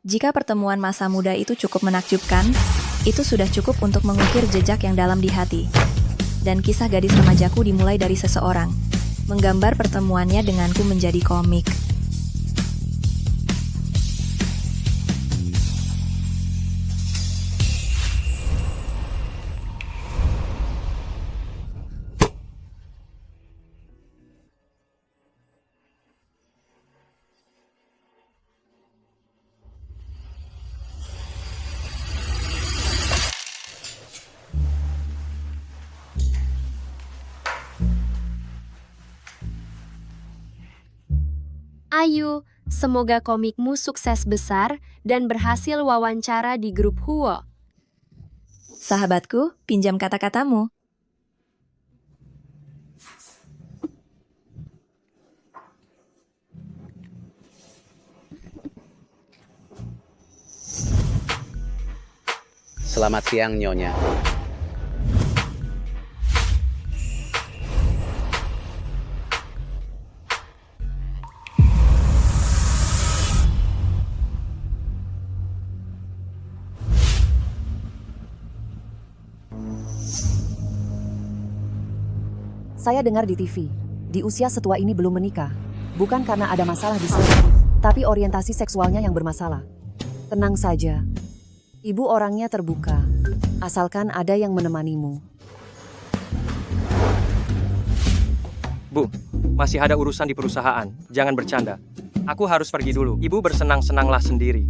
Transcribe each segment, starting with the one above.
Jika pertemuan masa muda itu cukup menakjubkan, itu sudah cukup untuk mengukir jejak yang dalam di hati. Dan kisah gadis remajaku dimulai dari seseorang, menggambar pertemuannya denganku menjadi komik. Ayu, semoga komikmu sukses besar dan berhasil wawancara di grup Huo. Sahabatku, pinjam kata-katamu. Selamat siang, Nyonya. Saya dengar di TV, di usia setua ini belum menikah. Bukan karena ada masalah di sana, tapi orientasi seksualnya yang bermasalah. Tenang saja, ibu orangnya terbuka, asalkan ada yang menemanimu. Bu, masih ada urusan di perusahaan. Jangan bercanda. Aku harus pergi dulu. Ibu bersenang-senanglah sendiri.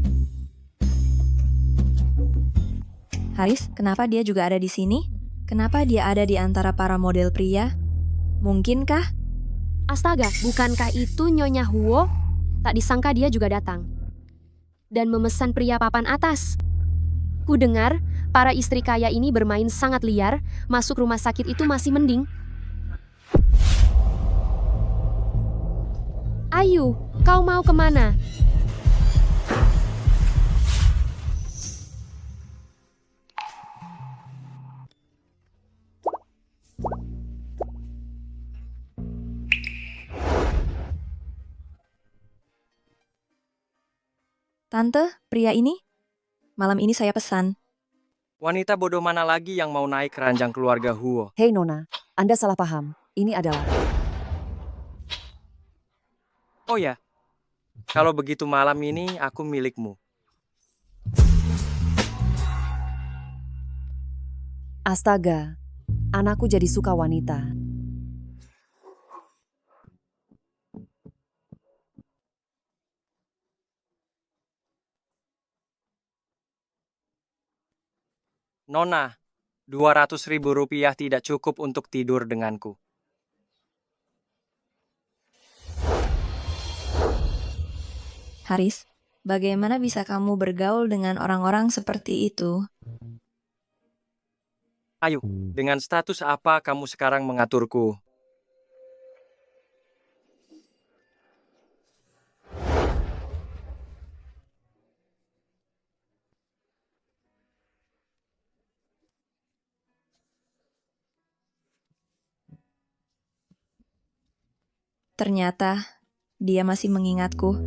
Haris, kenapa dia juga ada di sini? Kenapa dia ada di antara para model pria? Mungkinkah? Astaga, bukankah itu Nyonya Huo? Tak disangka dia juga datang. Dan memesan pria papan atas. Ku dengar, para istri kaya ini bermain sangat liar, masuk rumah sakit itu masih mending. Ayu, kau mau kemana? Tante, pria ini? Malam ini saya pesan. Wanita bodoh mana lagi yang mau naik keranjang keluarga Huo? Hei Nona, Anda salah paham. Ini adalah... Oh ya, kalau begitu malam ini aku milikmu. Astaga, anakku jadi suka wanita. Nona, 200.000 rupiah tidak cukup untuk tidur denganku. Haris, bagaimana bisa kamu bergaul dengan orang-orang seperti itu? Ayo, dengan status apa kamu sekarang mengaturku? Ternyata, dia masih mengingatku.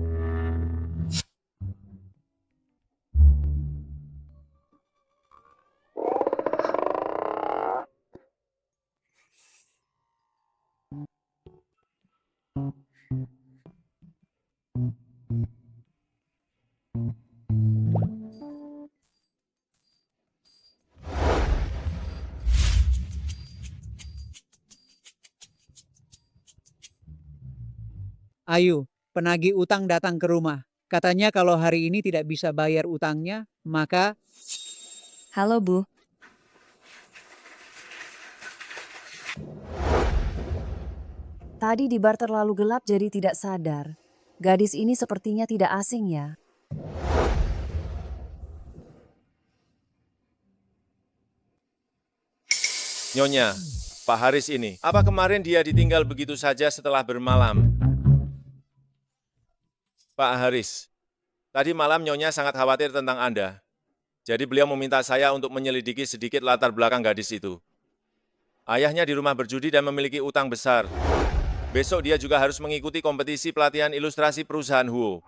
Ayu, penagih utang datang ke rumah. Katanya kalau hari ini tidak bisa bayar utangnya, maka... Halo, Bu. Tadi di bar terlalu gelap jadi tidak sadar. Gadis ini sepertinya tidak asing ya. Nyonya, Pak Haris ini, apa kemarin dia ditinggal begitu saja setelah bermalam? Pak Haris, tadi malam Nyonya sangat khawatir tentang Anda. Jadi beliau meminta saya untuk menyelidiki sedikit latar belakang gadis itu. Ayahnya di rumah berjudi dan memiliki utang besar. Besok dia juga harus mengikuti kompetisi pelatihan ilustrasi perusahaan Huo.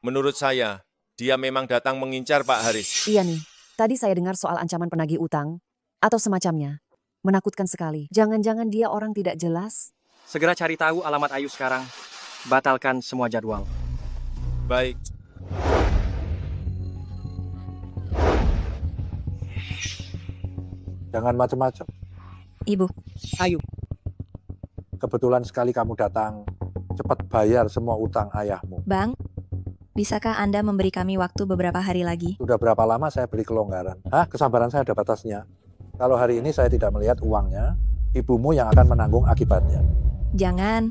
Menurut saya, Dia memang datang mengincar Pak Haris. Iya nih, tadi saya dengar soal ancaman penagih utang atau semacamnya. Menakutkan sekali. Jangan-jangan dia orang tidak jelas? Segera cari tahu alamat Ayu sekarang. Batalkan semua jadwal. Baik. Jangan macam-macam. Ibu, Ayu, Kebetulan sekali kamu datang. Cepat bayar semua utang ayahmu. Bang, bisakah Anda memberi kami waktu beberapa hari lagi? Sudah berapa lama saya beri kelonggaran? Kesabaran saya ada batasnya. Kalau hari ini saya tidak melihat uangnya, ibumu yang akan menanggung akibatnya. Jangan.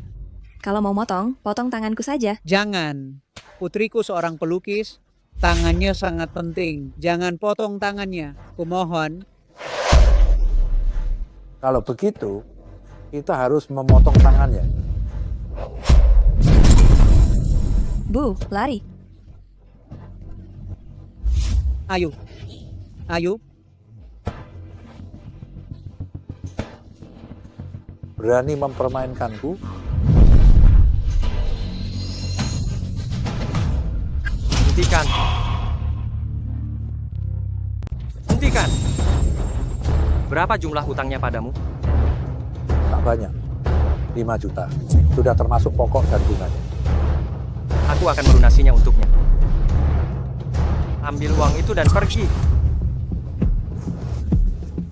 Kalau mau motong, potong tanganku saja. jangan. Putriku seorang pelukis, tangannya sangat penting. Jangan potong tangannya. Kumohon. Kalau begitu, kita harus memotong tangannya. Bu, lari. Ayu. Ayu, Berani mempermainkanku? Hentikan. Hentikan. Berapa jumlah hutangnya padamu? Tak banyak. 5 juta. Sudah termasuk pokok dan bunganya. Aku akan melunasinya untuknya. Ambil uang itu dan pergi.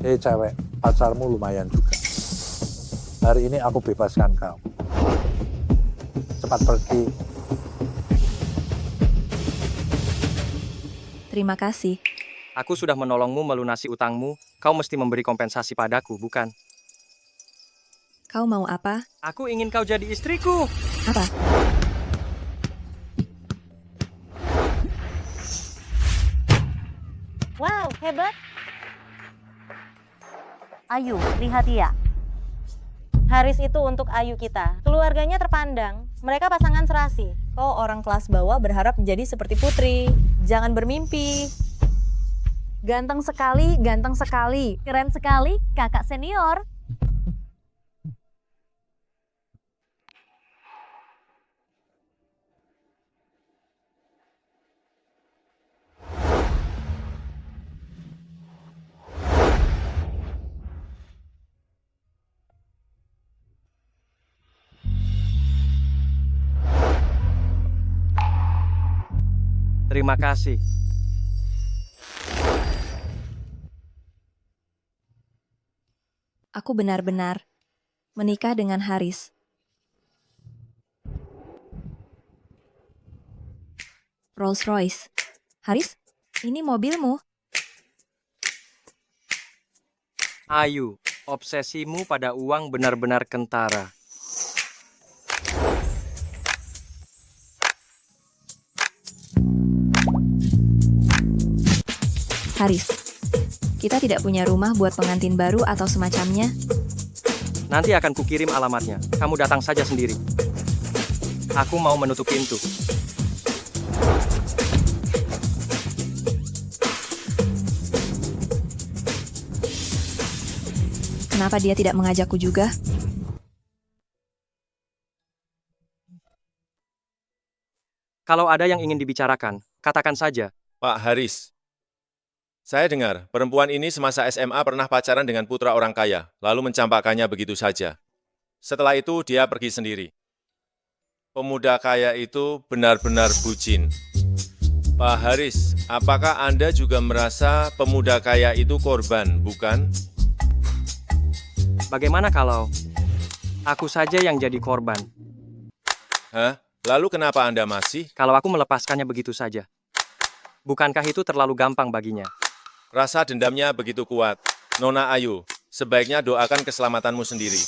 Cewek, pacarmu lumayan juga. Hari ini aku bebaskan kau. Cepat pergi. Terima kasih. Aku sudah menolongmu melunasi utangmu. Kau mesti memberi kompensasi padaku, bukan? Kau mau apa? Aku ingin kau jadi istriku. Apa? Wow, hebat. Ayu, lihat ya. Haris itu untuk Ayu kita. Keluarganya terpandang. Mereka pasangan serasi. Kau orang kelas bawah berharap menjadi seperti Putri. Jangan bermimpi. Ganteng sekali, ganteng sekali. Keren sekali, kakak senior. Terima kasih. Aku benar-benar menikah dengan Haris. Rolls Royce. Haris, ini mobilmu. Ayu, obsesimu pada uang benar-benar kentara. Haris, kita tidak punya rumah buat pengantin baru atau semacamnya. Nanti akan kukirim alamatnya. Kamu datang saja sendiri. Aku mau menutup pintu. Kenapa dia tidak mengajakku juga? Kalau ada yang ingin dibicarakan, katakan saja. Pak Haris, saya dengar perempuan ini semasa SMA pernah pacaran dengan putra orang kaya, lalu mencampakkannya begitu saja. Setelah itu dia pergi sendiri. Pemuda kaya itu benar-benar bucin. Pak Haris, apakah Anda juga merasa pemuda kaya itu korban, bukan? Bagaimana kalau aku saja yang jadi korban? Hah? Lalu kenapa Anda masih? Kalau aku melepaskannya begitu saja. Bukankah itu terlalu gampang baginya? Rasa dendamnya begitu kuat. Nona Ayu, sebaiknya doakan keselamatanmu sendiri.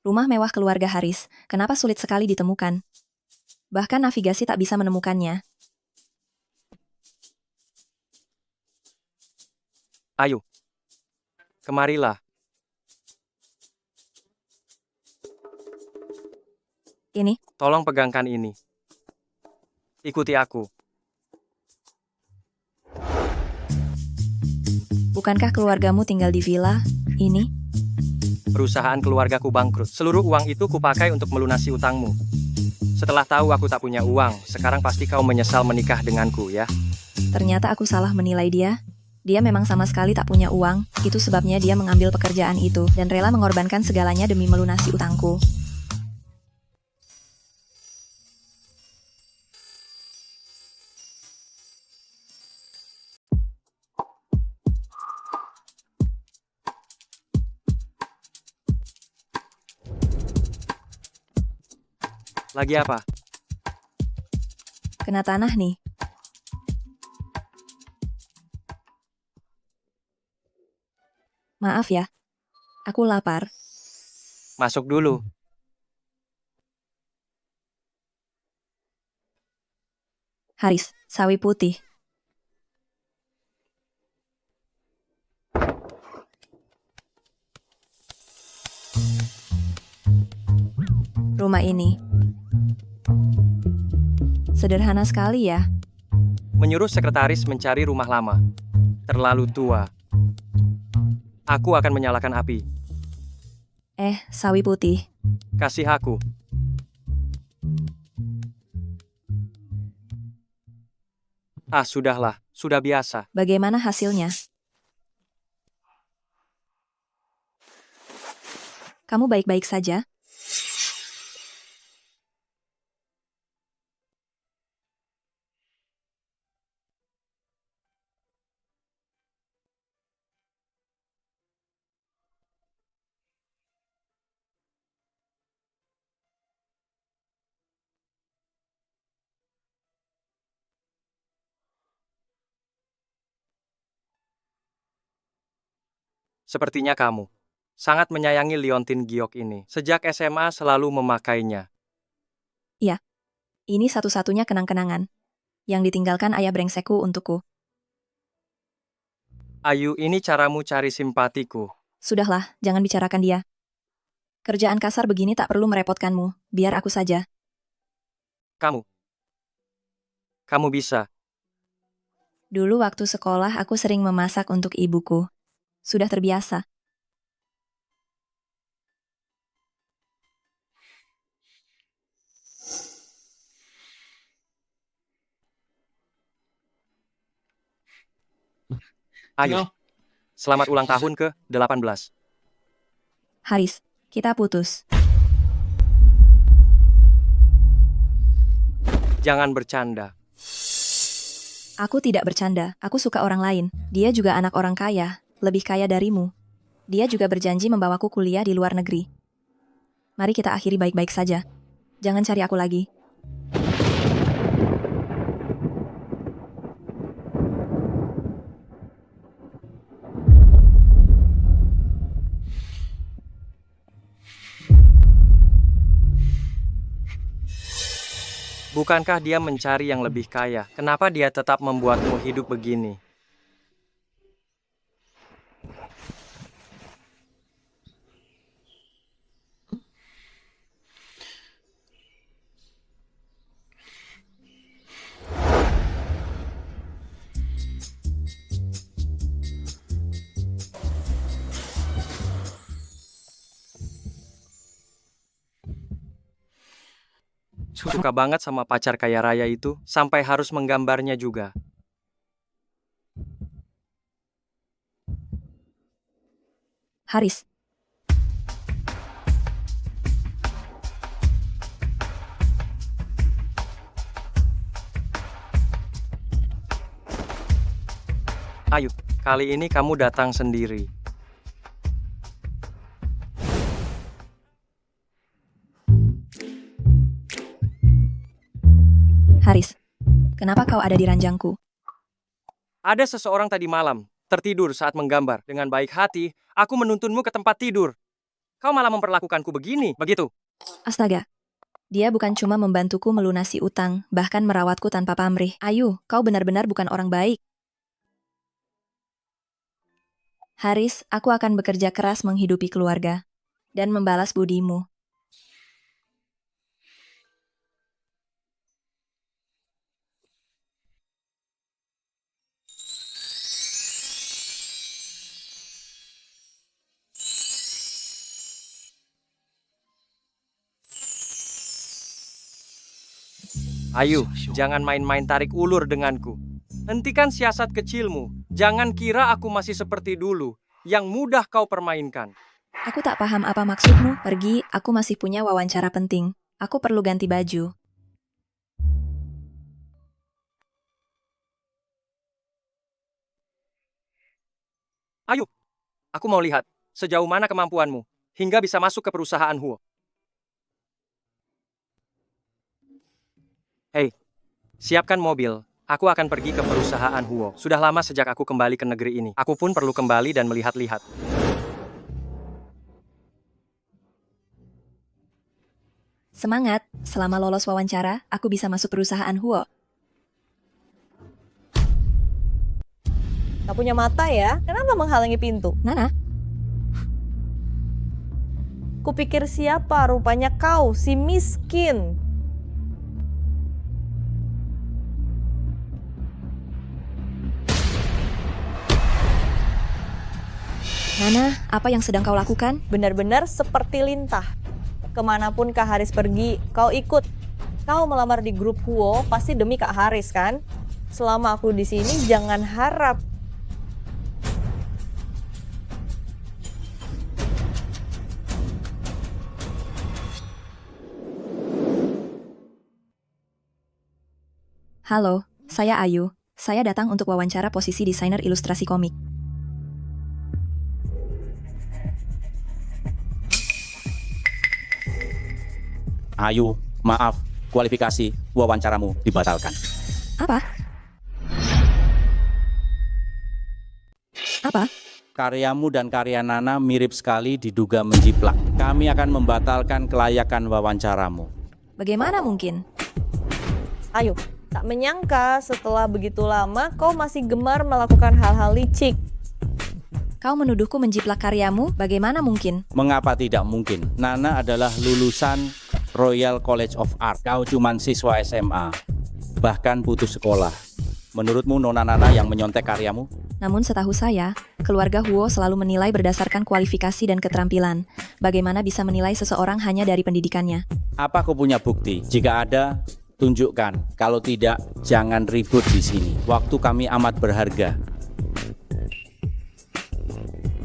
Rumah mewah keluarga Haris, kenapa sulit sekali ditemukan? Bahkan navigasi tak bisa menemukannya. Ayo, kemarilah. Ini, Tolong pegangkan ini. Ikuti aku. bukankah keluargamu tinggal di villa ini? Perusahaan keluargaku bangkrut. Seluruh uang itu kupakai untuk melunasi utangmu. Setelah tahu aku tak punya uang, sekarang pasti kau menyesal menikah denganku, ya? Ternyata aku salah menilai dia. Dia memang sama sekali tak punya uang, itu sebabnya dia mengambil pekerjaan itu dan rela mengorbankan segalanya demi melunasi utangku. Lagi apa? Kena tanah nih. Maaf ya, aku lapar. Masuk dulu. Haris, sawi putih. Rumah ini sederhana sekali ya. Menyuruh sekretaris mencari rumah lama. Terlalu tua. Aku akan menyalakan api. Sawi putih. Kasih aku. Ah, sudahlah. Sudah biasa. Bagaimana hasilnya? Kamu baik-baik saja? Sepertinya kamu sangat menyayangi liontin giok ini. Sejak SMA selalu memakainya. Ini satu-satunya kenang-kenangan yang ditinggalkan ayah brengsekku untukku. Ayu, ini caramu cari simpatiku. Sudahlah, jangan bicarakan dia. Kerjaan kasar begini tak perlu merepotkanmu, biar aku saja. Kamu bisa. Dulu waktu sekolah aku sering memasak untuk ibuku. Sudah terbiasa. Ayu, selamat ulang tahun ke-18. Haris, kita putus. Jangan bercanda. Aku tidak bercanda, aku suka orang lain. Dia juga anak orang kaya, lebih kaya darimu. Dia juga berjanji membawaku kuliah di luar negeri. Mari kita akhiri baik-baik saja. Jangan cari aku lagi. Bukankah dia mencari yang lebih kaya? Kenapa dia tetap membuatmu hidup begini? Suka banget sama pacar kaya raya itu, sampai harus menggambarnya juga. Haris, Ayu, kali ini kamu datang sendiri. Haris, kenapa kau ada di ranjangku? Ada seseorang tadi malam, tertidur saat menggambar. Dengan baik hati, aku menuntunmu ke tempat tidur. Kau malah memperlakukanku begini, begitu? Astaga, dia bukan cuma membantuku melunasi utang, bahkan merawatku tanpa pamrih. Ayu, kau benar-benar bukan orang baik. Haris, aku akan bekerja keras menghidupi keluarga dan membalas budimu. Ayo, jangan main-main tarik ulur denganku. Hentikan siasat kecilmu. Jangan kira aku masih seperti dulu, yang mudah kau permainkan. Aku tak paham apa maksudmu. Pergi, aku masih punya wawancara penting. Aku perlu ganti baju. Ayo, aku mau lihat sejauh mana kemampuanmu hingga bisa masuk ke perusahaan Huo. Hei, siapkan mobil. Aku akan pergi ke perusahaan Huo. Sudah lama sejak aku kembali ke negeri ini. Aku pun perlu kembali dan melihat-lihat. Semangat, selama lolos wawancara, aku bisa masuk perusahaan Huo. Tak punya mata ya? Kenapa menghalangi pintu? Nana, Kupikir siapa? Rupanya kau, si miskin. Nana, apa yang sedang kau lakukan? Benar-benar seperti lintah. Kemanapun Kak Haris pergi, kau ikut. Kau melamar di grup Huo pasti demi Kak Haris kan? Selama aku di sini jangan harap. Halo, saya Ayu. Saya datang untuk wawancara posisi desainer ilustrasi komik. Ayu, maaf, kualifikasi wawancaramu dibatalkan. Apa? Apa? Karyamu dan karya Nana mirip sekali diduga menjiplak. Kami akan membatalkan kelayakan wawancaramu. Bagaimana mungkin? Ayo, tak menyangka setelah begitu lama kau masih gemar melakukan hal-hal licik. Kau menuduhku menjiplak karyamu, bagaimana mungkin? Mengapa tidak mungkin? Nana adalah lulusan Royal College of Art. Kau cuman siswa SMA, bahkan putus sekolah. Menurutmu Nona Nana yang menyontek karyamu? Namun setahu saya, keluarga Huo selalu menilai berdasarkan kualifikasi dan keterampilan. Bagaimana bisa menilai seseorang hanya dari pendidikannya? Apa kau punya bukti? Jika ada, tunjukkan. Kalau tidak, jangan ribut di sini. Waktu kami amat berharga.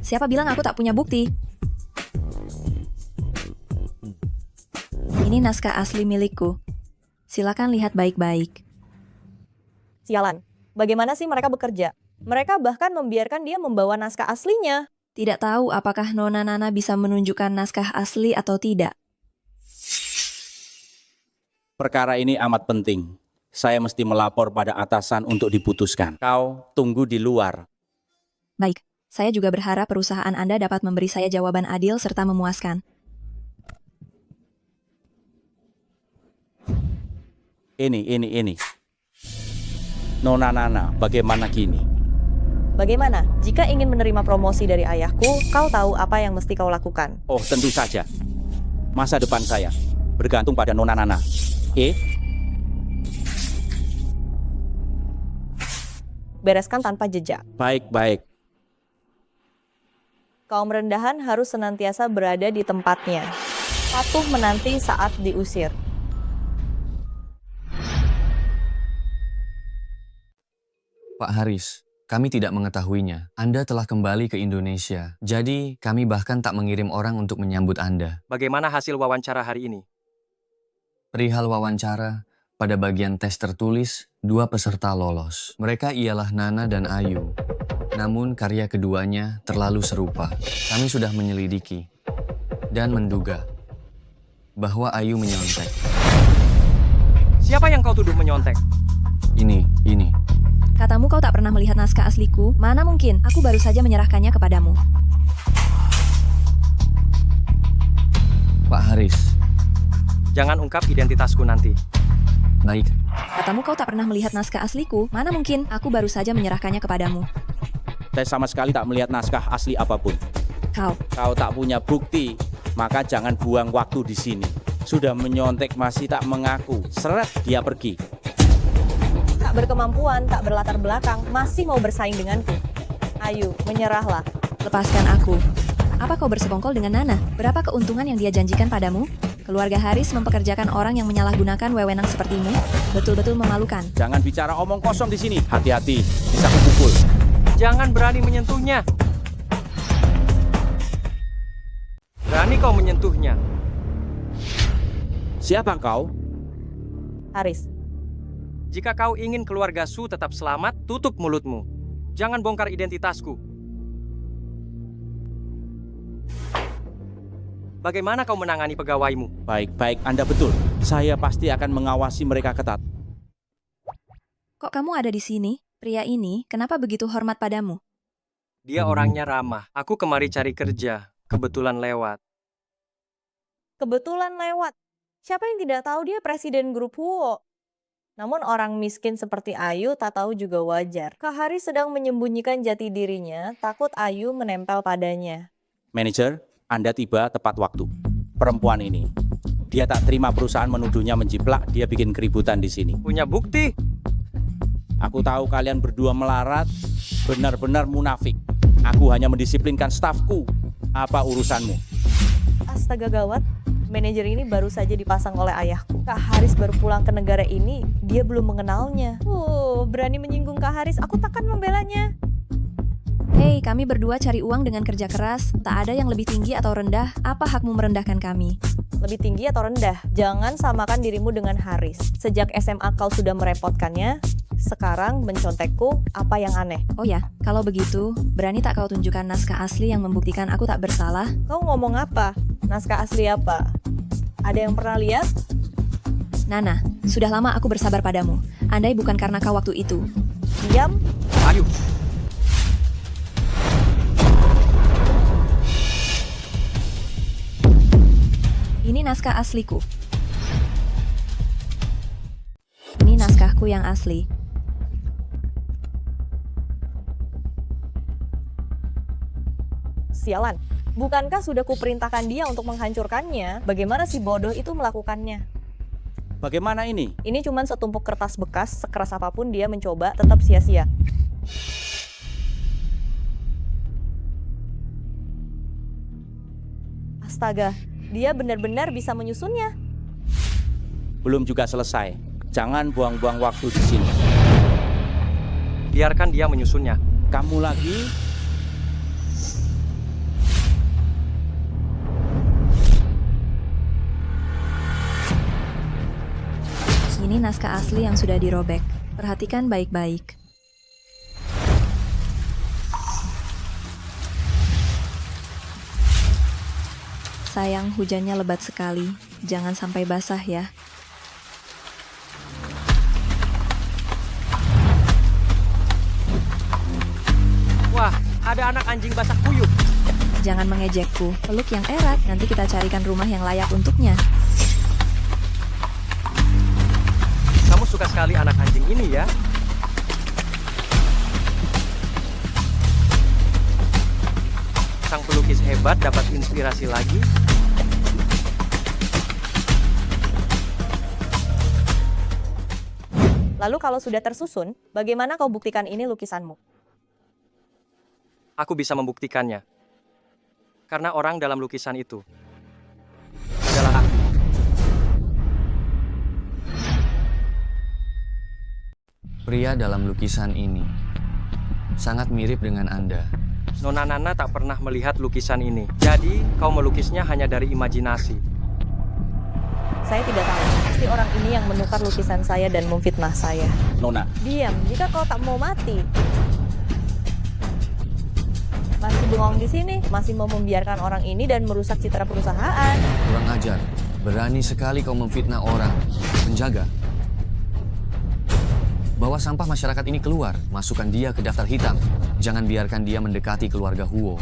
Siapa bilang aku tak punya bukti? Ini naskah asli milikku. Silakan lihat baik-baik. Sialan, bagaimana sih mereka bekerja? Mereka bahkan membiarkan dia membawa naskah aslinya. Tidak tahu apakah Nona Nana bisa menunjukkan naskah asli atau tidak. Perkara ini amat penting. Saya mesti melapor pada atasan untuk diputuskan. Kau tunggu di luar. Baik, saya juga berharap perusahaan Anda dapat memberi saya jawaban adil serta memuaskan. Ini. Nona Nana, bagaimana kini? Bagaimana? Jika ingin menerima promosi dari ayahku, kau tahu apa yang mesti kau lakukan. Oh, tentu saja. Masa depan saya bergantung pada Nona Nana. Bereskan tanpa jejak. Baik. Kaum rendahan harus senantiasa berada di tempatnya. Patuh menanti saat diusir. Pak Haris, kami tidak mengetahuinya. Anda telah kembali ke Indonesia. Jadi, kami bahkan tak mengirim orang untuk menyambut Anda. Bagaimana hasil wawancara hari ini? Perihal wawancara, pada bagian tes tertulis, 2 peserta lolos. Mereka ialah Nana dan Ayu. Namun karya keduanya terlalu serupa. Kami sudah menyelidiki dan menduga bahwa Ayu menyontek. Siapa yang kau tuduh menyontek? Ini. Katamu kau tak pernah melihat naskah asliku, mana mungkin? Aku baru saja menyerahkannya kepadamu. Pak Haris. Jangan ungkap identitasku nanti. Baik. Katamu kau tak pernah melihat naskah asliku, mana mungkin? Aku baru saja menyerahkannya kepadamu. Saya sama sekali tak melihat naskah asli apapun. Kau tak punya bukti, maka jangan buang waktu di sini. Sudah menyontek masih tak mengaku. Seret, dia pergi. Tak berkemampuan, tak berlatar belakang, masih mau bersaing denganku. Ayu, menyerahlah. Lepaskan aku. Apa kau bersekongkol dengan Nana? Berapa keuntungan yang dia janjikan padamu? Keluarga Haris mempekerjakan orang yang menyalahgunakan wewenang sepertimu. Betul-betul memalukan. Jangan bicara omong kosong di sini. Hati-hati, bisa kupukul. Jangan berani menyentuhnya. Berani kau menyentuhnya. Siapa kau? Haris, Jika kau ingin keluarga Su tetap selamat, tutup mulutmu. Jangan bongkar identitasku. Bagaimana kau menangani pegawaimu? Baik-baik, Anda betul. Saya pasti akan mengawasi mereka ketat. Kok kamu ada di sini? Pria ini kenapa begitu hormat padamu? Dia orangnya ramah. Aku kemari cari kerja. Kebetulan lewat. kebetulan lewat. Siapa yang tidak tahu dia presiden grup Huo? Namun orang miskin seperti Ayu tak tahu juga wajar. Kak Haris sedang menyembunyikan jati dirinya, takut Ayu menempel padanya. Manajer, Anda tiba tepat waktu. Perempuan ini, dia tak terima perusahaan menuduhnya menjiplak, dia bikin keributan di sini. Punya bukti? Aku tahu kalian berdua melarat, benar-benar munafik. Aku hanya mendisiplinkan stafku. Apa urusanmu? Astaga gawat, manajer ini baru saja dipasang oleh ayahku. Kak Haris baru pulang ke negara ini, dia belum mengenalnya. Berani menyinggung Kak Haris, aku takkan membelanya. Hei, kami berdua cari uang dengan kerja keras. Tak ada yang lebih tinggi atau rendah. Apa hakmu merendahkan kami? Lebih tinggi atau rendah? Jangan samakan dirimu dengan Haris. Sejak SMA kau sudah merepotkannya, sekarang mencontekku, apa yang aneh? Oh ya, kalau begitu, berani tak kau tunjukkan naskah asli yang membuktikan aku tak bersalah? Kau ngomong apa? Naskah asli apa? Ada yang pernah lihat? Nana, sudah lama aku bersabar padamu. Andai bukan karena kau waktu itu. Diam. Ayo. Ini naskah asliku. Ini naskahku yang asli. Sialan. Bukankah sudah kuperintahkan dia untuk menghancurkannya? Bagaimana si bodoh itu melakukannya? Bagaimana ini? Ini cuma setumpuk kertas bekas, sekeras apapun dia mencoba, tetap sia-sia. Astaga, dia benar-benar bisa menyusunnya. Belum juga selesai. Jangan buang-buang waktu di sini. Biarkan dia menyusunnya. Kamu lagi? Ini naskah asli yang sudah dirobek. Perhatikan baik-baik. Sayang, hujannya lebat sekali. Jangan sampai basah ya. Wah, ada anak anjing basah kuyup. Jangan mengejekku. Peluk yang erat, nanti kita carikan rumah yang layak untuknya. Kamu suka sekali anak anjing ini ya? Sang pelukis hebat dapat inspirasi lagi. Lalu kalau sudah tersusun, bagaimana kau buktikan ini lukisanmu? Aku bisa membuktikannya. Karena orang dalam lukisan itu adalah aku. Pria dalam lukisan ini sangat mirip dengan Anda. Nona Nana tak pernah melihat lukisan ini. Jadi, kau melukisnya hanya dari imajinasi. Saya tidak tahu. Pasti orang ini yang menukar lukisan saya dan memfitnah saya. Nona, Diam, jika kau tak mau mati. Masih bengong di sini, masih mau membiarkan orang ini dan merusak citra perusahaan. Kurang ajar. Berani sekali kau memfitnah orang. Penjaga. Bawa sampah masyarakat ini keluar. Masukkan dia ke daftar hitam. Jangan biarkan dia mendekati keluarga Huo.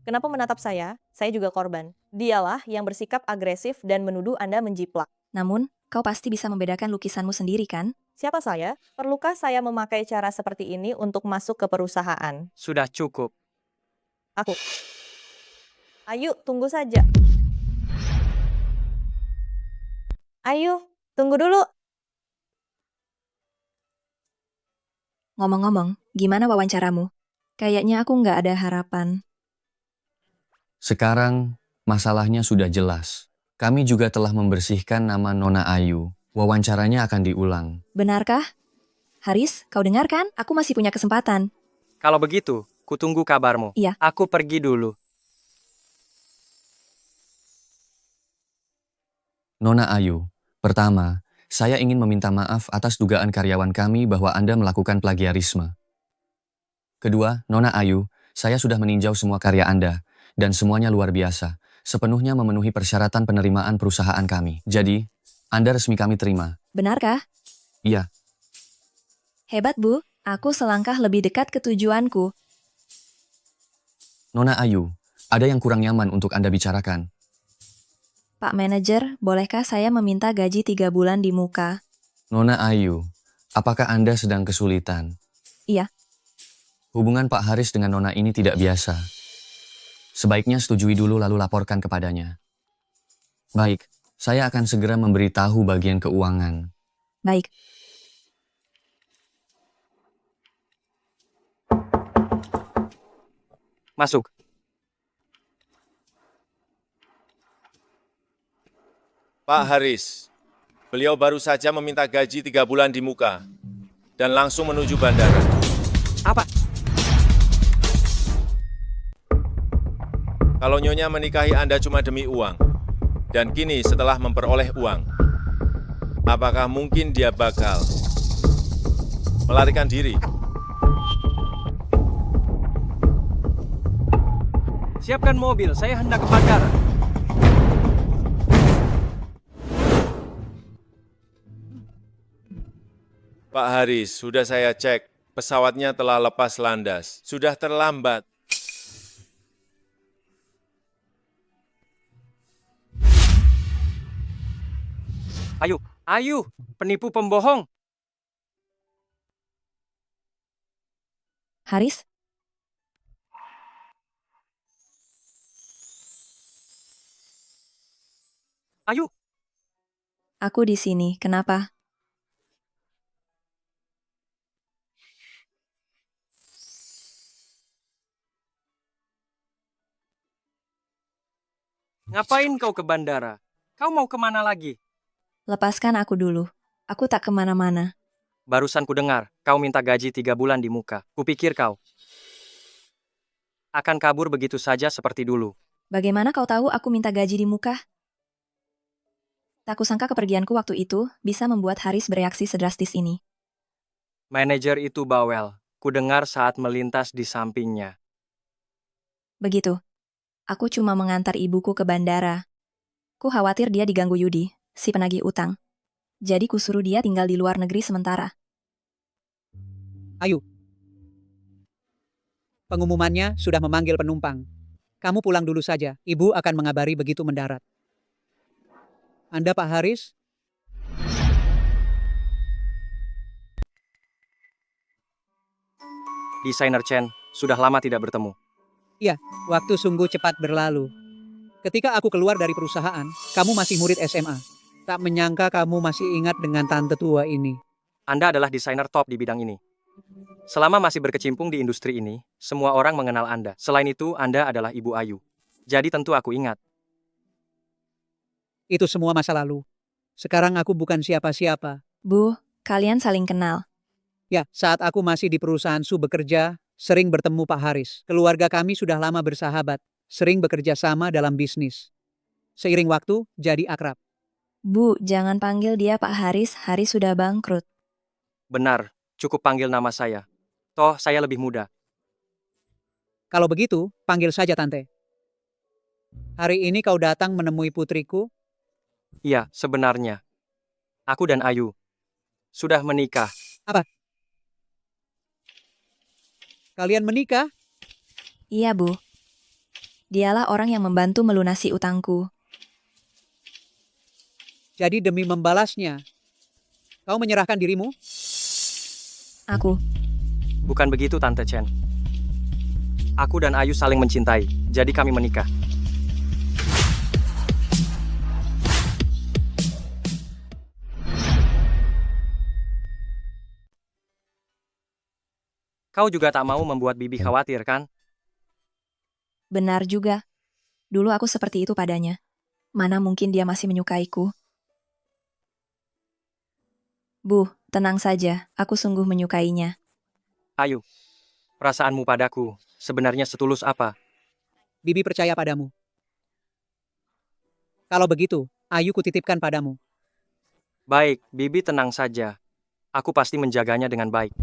Kenapa menatap saya? Saya juga korban. Dialah yang bersikap agresif dan menuduh Anda menjiplak. Namun, kau pasti bisa membedakan lukisanmu sendiri kan? Siapa saya? Perlukah saya memakai cara seperti ini untuk masuk ke perusahaan? Sudah cukup. Aku. Ayo, tunggu saja. Ayo, tunggu dulu. Ngomong-ngomong, gimana wawancaramu? Kayaknya aku nggak ada harapan. Sekarang, masalahnya sudah jelas. Kami juga telah membersihkan nama Nona Ayu. Wawancaranya akan diulang. Benarkah? Haris, kau dengar kan? Aku masih punya kesempatan. Kalau begitu, kutunggu kabarmu. Iya. Aku pergi dulu. Nona Ayu, pertama, saya ingin meminta maaf atas dugaan karyawan kami bahwa Anda melakukan plagiarisme. Kedua, Nona Ayu, saya sudah meninjau semua karya Anda, dan semuanya luar biasa, sepenuhnya memenuhi persyaratan penerimaan perusahaan kami. Jadi, Anda resmi kami terima. Benarkah? Iya. Hebat, Bu. Aku selangkah lebih dekat ke tujuanku. Nona Ayu, ada yang kurang nyaman untuk Anda bicarakan. Pak Manajer, bolehkah saya meminta gaji 3 bulan di muka? Nona Ayu, apakah Anda sedang kesulitan? Iya. Hubungan Pak Haris dengan Nona ini tidak biasa. Sebaiknya setujui dulu lalu laporkan kepadanya. Baik, saya akan segera memberitahu bagian keuangan. Baik. Masuk. Pak Haris, beliau baru saja meminta gaji 3 bulan di muka dan langsung menuju bandara. Apa? Kalau Nyonya menikahi Anda cuma demi uang, dan kini setelah memperoleh uang, apakah mungkin dia bakal melarikan diri? Siapkan mobil, saya hendak ke bandara. Pak Haris, sudah saya cek, pesawatnya telah lepas landas, sudah terlambat. Ayu, penipu pembohong. Haris? Ayu, Aku di sini. Kenapa? ngapain kau ke bandara? Kau mau kemana lagi? Lepaskan aku dulu. Aku tak kemana-mana. Barusan ku dengar, kau minta gaji 3 bulan di muka. Kupikir kau akan kabur begitu saja seperti dulu. Bagaimana kau tahu aku minta gaji di muka? Tak kusangka kepergianku waktu itu bisa membuat Haris bereaksi sedrastis ini. Manajer itu bawel. Ku dengar saat melintas di sampingnya. Begitu. Aku cuma mengantar ibuku ke bandara. Ku khawatir dia diganggu Yudi, si penagih utang. Jadi ku suruh dia tinggal di luar negeri sementara. Ayu. Pengumumannya sudah memanggil penumpang. Kamu pulang dulu saja, Ibu akan mengabari begitu mendarat. Anda Pak Haris? Desainer Chen, sudah lama tidak bertemu. Ya, waktu sungguh cepat berlalu. Ketika aku keluar dari perusahaan, kamu masih murid SMA. Tak menyangka kamu masih ingat dengan tante tua ini. Anda adalah desainer top di bidang ini. Selama masih berkecimpung di industri ini, semua orang mengenal Anda. Selain itu, Anda adalah Ibu Ayu. Jadi tentu aku ingat. Itu semua masa lalu. Sekarang aku bukan siapa-siapa. Bu, kalian saling kenal. Ya, saat aku masih di perusahaan Su bekerja, sering bertemu Pak Haris. Keluarga kami sudah lama bersahabat, sering bekerja sama dalam bisnis. Seiring waktu, jadi akrab. Bu, jangan panggil dia Pak Haris. Haris sudah bangkrut. Benar, cukup panggil nama saya. Toh, saya lebih muda. Kalau begitu, panggil saja Tante. Hari ini kau datang menemui putriku? Iya, sebenarnya. Aku dan Ayu sudah menikah. Apa? Kalian menikah? Iya, Bu. Dialah orang yang membantu melunasi utangku. Jadi demi membalasnya, kau menyerahkan dirimu? Aku. Bukan begitu, Tante Chen. Aku dan Ayu saling mencintai, jadi kami menikah. Kau juga tak mau membuat Bibi khawatir, kan? Benar juga. Dulu aku seperti itu padanya. Mana mungkin dia masih menyukaiku? Bu, tenang saja. Aku sungguh menyukainya. Ayu, perasaanmu padaku sebenarnya setulus apa? Bibi percaya padamu. Kalau begitu, Ayu kutitipkan padamu. Baik, Bibi tenang saja. Aku pasti menjaganya dengan baik.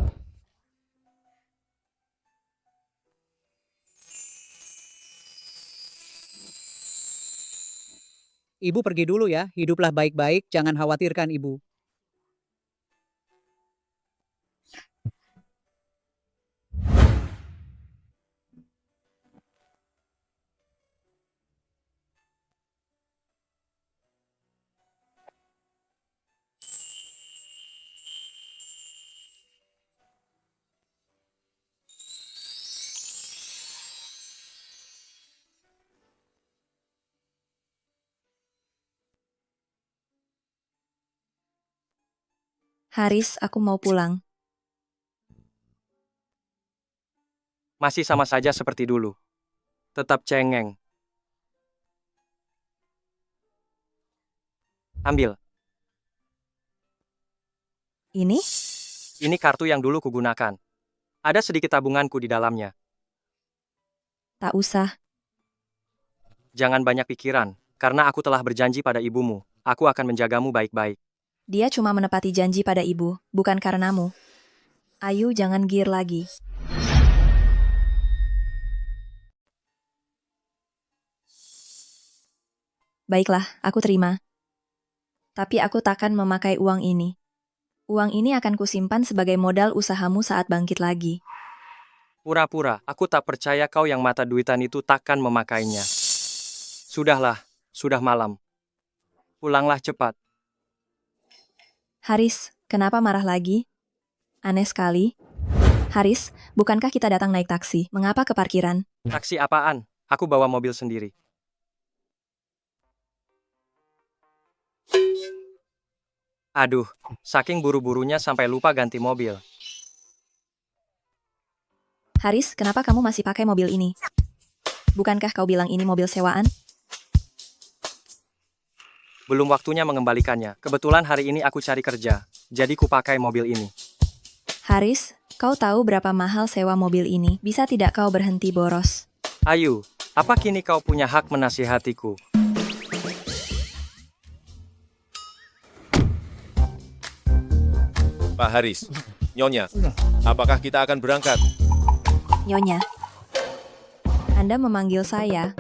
Ibu pergi dulu ya, hiduplah baik-baik, jangan khawatirkan ibu. Haris, aku mau pulang. Masih sama saja seperti dulu. Tetap cengeng. Ambil. Ini? Ini kartu yang dulu kugunakan. Ada sedikit tabunganku di dalamnya. Tak usah. Jangan banyak pikiran, karena aku telah berjanji pada ibumu. Aku akan menjagamu baik-baik. Dia cuma menepati janji pada ibu, bukan karenamu. Ayu, jangan gir lagi. Baiklah, aku terima. Tapi aku takkan memakai uang ini. Uang ini akan kusimpan sebagai modal usahamu saat bangkit lagi. Pura-pura, aku tak percaya kau yang mata duitan itu takkan memakainya. Sudahlah, sudah malam. Pulanglah cepat. Haris, kenapa marah lagi? Aneh sekali. Haris, bukankah kita datang naik taksi? Mengapa ke parkiran? Taksi apaan? Aku bawa mobil sendiri. Aduh, saking buru-burunya sampai lupa ganti mobil. Haris, kenapa kamu masih pakai mobil ini? Bukankah kau bilang ini mobil sewaan? Belum waktunya mengembalikannya. Kebetulan hari ini aku cari kerja, jadi ku pakai mobil ini. Haris, kau tahu berapa mahal sewa mobil ini? Bisa tidak kau berhenti boros? Ayu, apa kini kau punya hak menasihatiku? Pak Haris, Nyonya, apakah kita akan berangkat? Nyonya. Anda memanggil saya.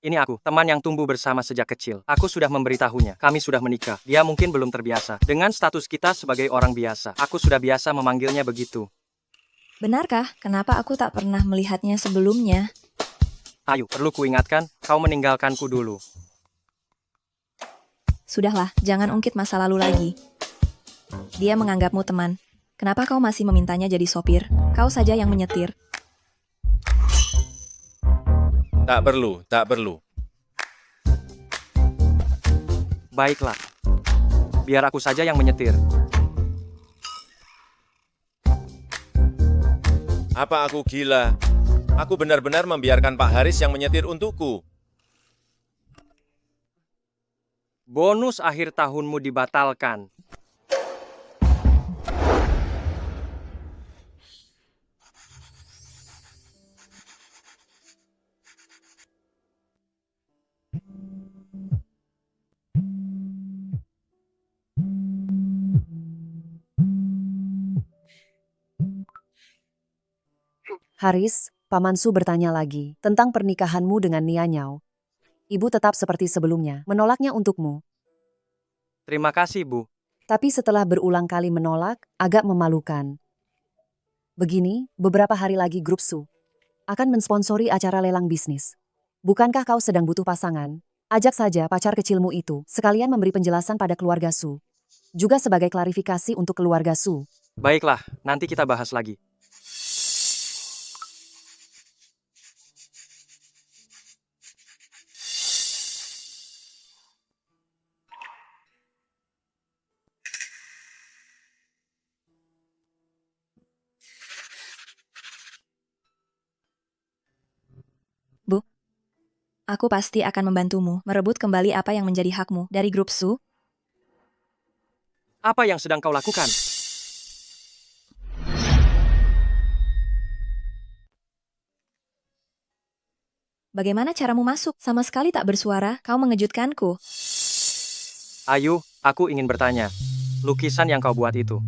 Ini aku, teman yang tumbuh bersama sejak kecil. Aku sudah memberitahunya, kami sudah menikah. Dia mungkin belum terbiasa. Dengan status kita sebagai orang biasa, aku sudah biasa memanggilnya begitu. Benarkah? Kenapa aku tak pernah melihatnya sebelumnya? Ayu, perlu kuingatkan, kau meninggalkanku dulu. Sudahlah, jangan ungkit masa lalu lagi. Dia menganggapmu teman. Kenapa kau masih memintanya jadi sopir? Kau saja yang menyetir. Tak perlu, tak perlu. Baiklah. Biar aku saja yang menyetir. Apa aku gila? Aku benar-benar membiarkan Pak Haris yang menyetir untukku. Bonus akhir tahunmu dibatalkan. Haris, Paman Su bertanya lagi tentang pernikahanmu dengan Nia Nyao. Ibu tetap seperti sebelumnya, menolaknya untukmu. Terima kasih, Bu. Tapi setelah berulang kali menolak, agak memalukan. Begini, beberapa hari lagi Grup Su akan mensponsori acara lelang bisnis. Bukankah kau sedang butuh pasangan? Ajak saja pacar kecilmu itu, sekalian memberi penjelasan pada keluarga Su. Juga sebagai klarifikasi untuk keluarga Su. Baiklah, nanti kita bahas lagi. Aku pasti akan membantumu merebut kembali apa yang menjadi hakmu dari grup Su. Apa yang sedang kau lakukan? Bagaimana caramu masuk? Sama sekali tak bersuara, kau mengejutkanku. Ayu, aku ingin bertanya. Lukisan yang kau buat itu.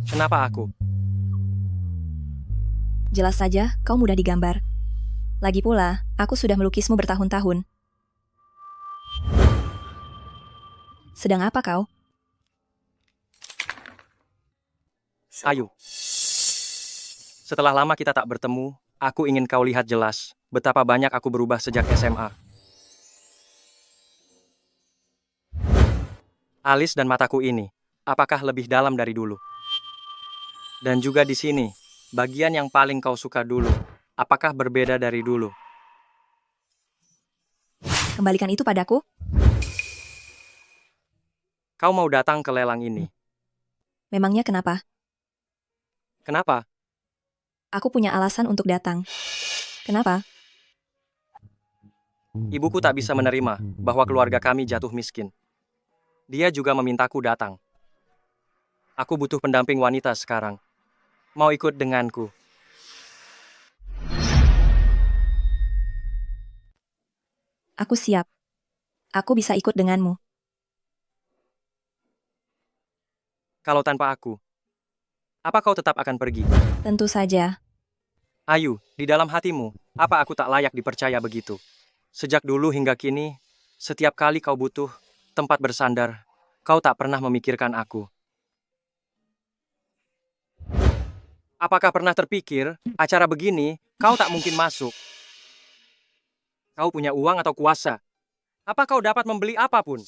Kenapa aku? Jelas saja, kau mudah digambar. Lagi pula, aku sudah melukismu bertahun-tahun. Sedang apa kau? Ayu. Setelah lama kita tak bertemu, aku ingin kau lihat jelas betapa banyak aku berubah sejak SMA. Alis dan mataku ini, apakah lebih dalam dari dulu? Dan juga di sini, bagian yang paling kau suka dulu, apakah berbeda dari dulu? Kembalikan itu padaku. Kau mau datang ke lelang ini. Memangnya kenapa? Kenapa? Aku punya alasan untuk datang. Kenapa? Ibuku tak bisa menerima bahwa keluarga kami jatuh miskin. Dia juga memintaku datang. Aku butuh pendamping wanita sekarang. Mau ikut denganku? Aku siap. Aku bisa ikut denganmu. Kalau tanpa aku, apa kau tetap akan pergi? Tentu saja. Ayu, di dalam hatimu, apa aku tak layak dipercaya begitu? Sejak dulu hingga kini, setiap kali kau butuh tempat bersandar, kau tak pernah memikirkan aku. Apakah pernah terpikir, acara begini, kau tak mungkin masuk? Kau punya uang atau kuasa? Apa kau dapat membeli apapun?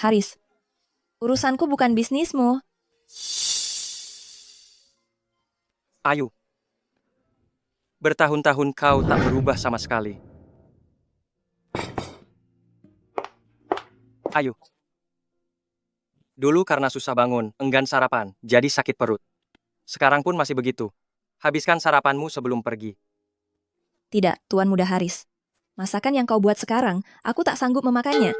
Haris, urusanku bukan bisnismu. Ayu, bertahun-tahun kau tak berubah sama sekali. Ayu. Dulu karena susah bangun, enggan sarapan, jadi sakit perut. Sekarang pun masih begitu. Habiskan sarapanmu sebelum pergi. Tidak, Tuan Muda Haris. Masakan yang kau buat sekarang, aku tak sanggup memakannya.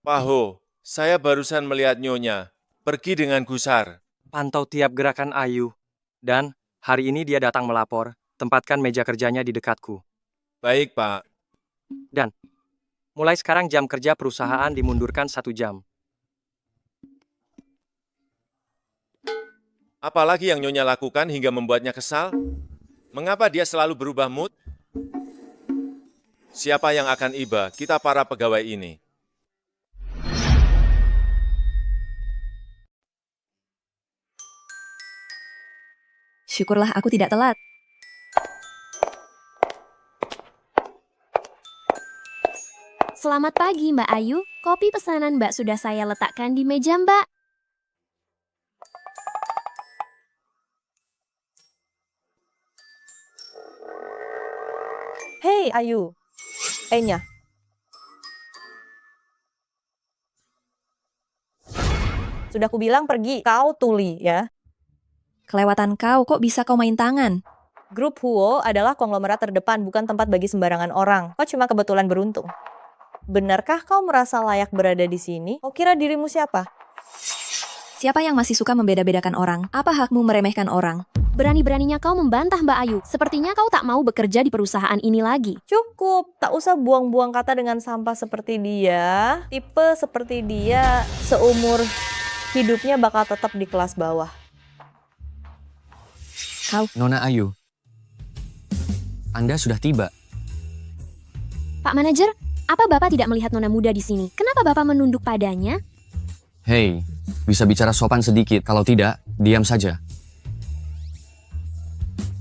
Pak Ho, saya barusan melihat Nyonya pergi dengan gusar. Pantau tiap gerakan Ayu. Dan hari ini dia datang melapor, tempatkan meja kerjanya di dekatku. Baik, Pak. Dan mulai sekarang jam kerja perusahaan dimundurkan 1 jam. Apalagi yang Nyonya lakukan hingga membuatnya kesal? Mengapa dia selalu berubah mood? Siapa yang akan iba? Kita para pegawai ini. Syukurlah aku tidak telat. Selamat pagi, Mbak Ayu. Kopi pesanan Mbak sudah saya letakkan di meja, Mbak. Hei Ayu, Enya. Sudah kubilang pergi, kau tuli ya. Kelewatan kau, kok bisa kau main tangan? Grup Huo adalah konglomerat terdepan, bukan tempat bagi sembarangan orang. Kau cuma kebetulan beruntung. Benarkah kau merasa layak berada di sini? Kau kira dirimu siapa? Siapa yang masih suka membeda-bedakan orang? Apa hakmu meremehkan orang? Berani-beraninya kau membantah Mbak Ayu. Sepertinya kau tak mau bekerja di perusahaan ini lagi. Cukup, tak usah buang-buang kata dengan sampah seperti dia. Tipe seperti dia seumur hidupnya bakal tetap di kelas bawah. Nona Ayu, Anda sudah tiba. Pak Manajer, apa Bapak tidak melihat nona muda di sini? Kenapa Bapak menunduk padanya? Hei, bisa bicara sopan sedikit, kalau tidak, diam saja.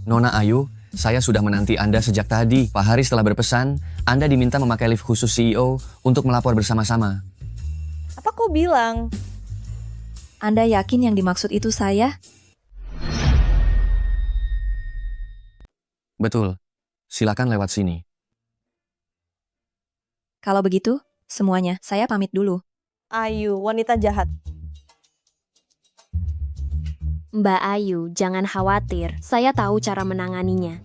Nona Ayu, saya sudah menanti Anda sejak tadi. Pak Haris telah berpesan, Anda diminta memakai lift khusus CEO untuk melapor bersama-sama. Apa kau bilang? Anda yakin yang dimaksud itu saya? Betul. Silakan lewat sini. Kalau begitu, semuanya, saya pamit dulu. Ayu, wanita jahat. Mbak Ayu, jangan khawatir. Saya tahu cara menanganinya.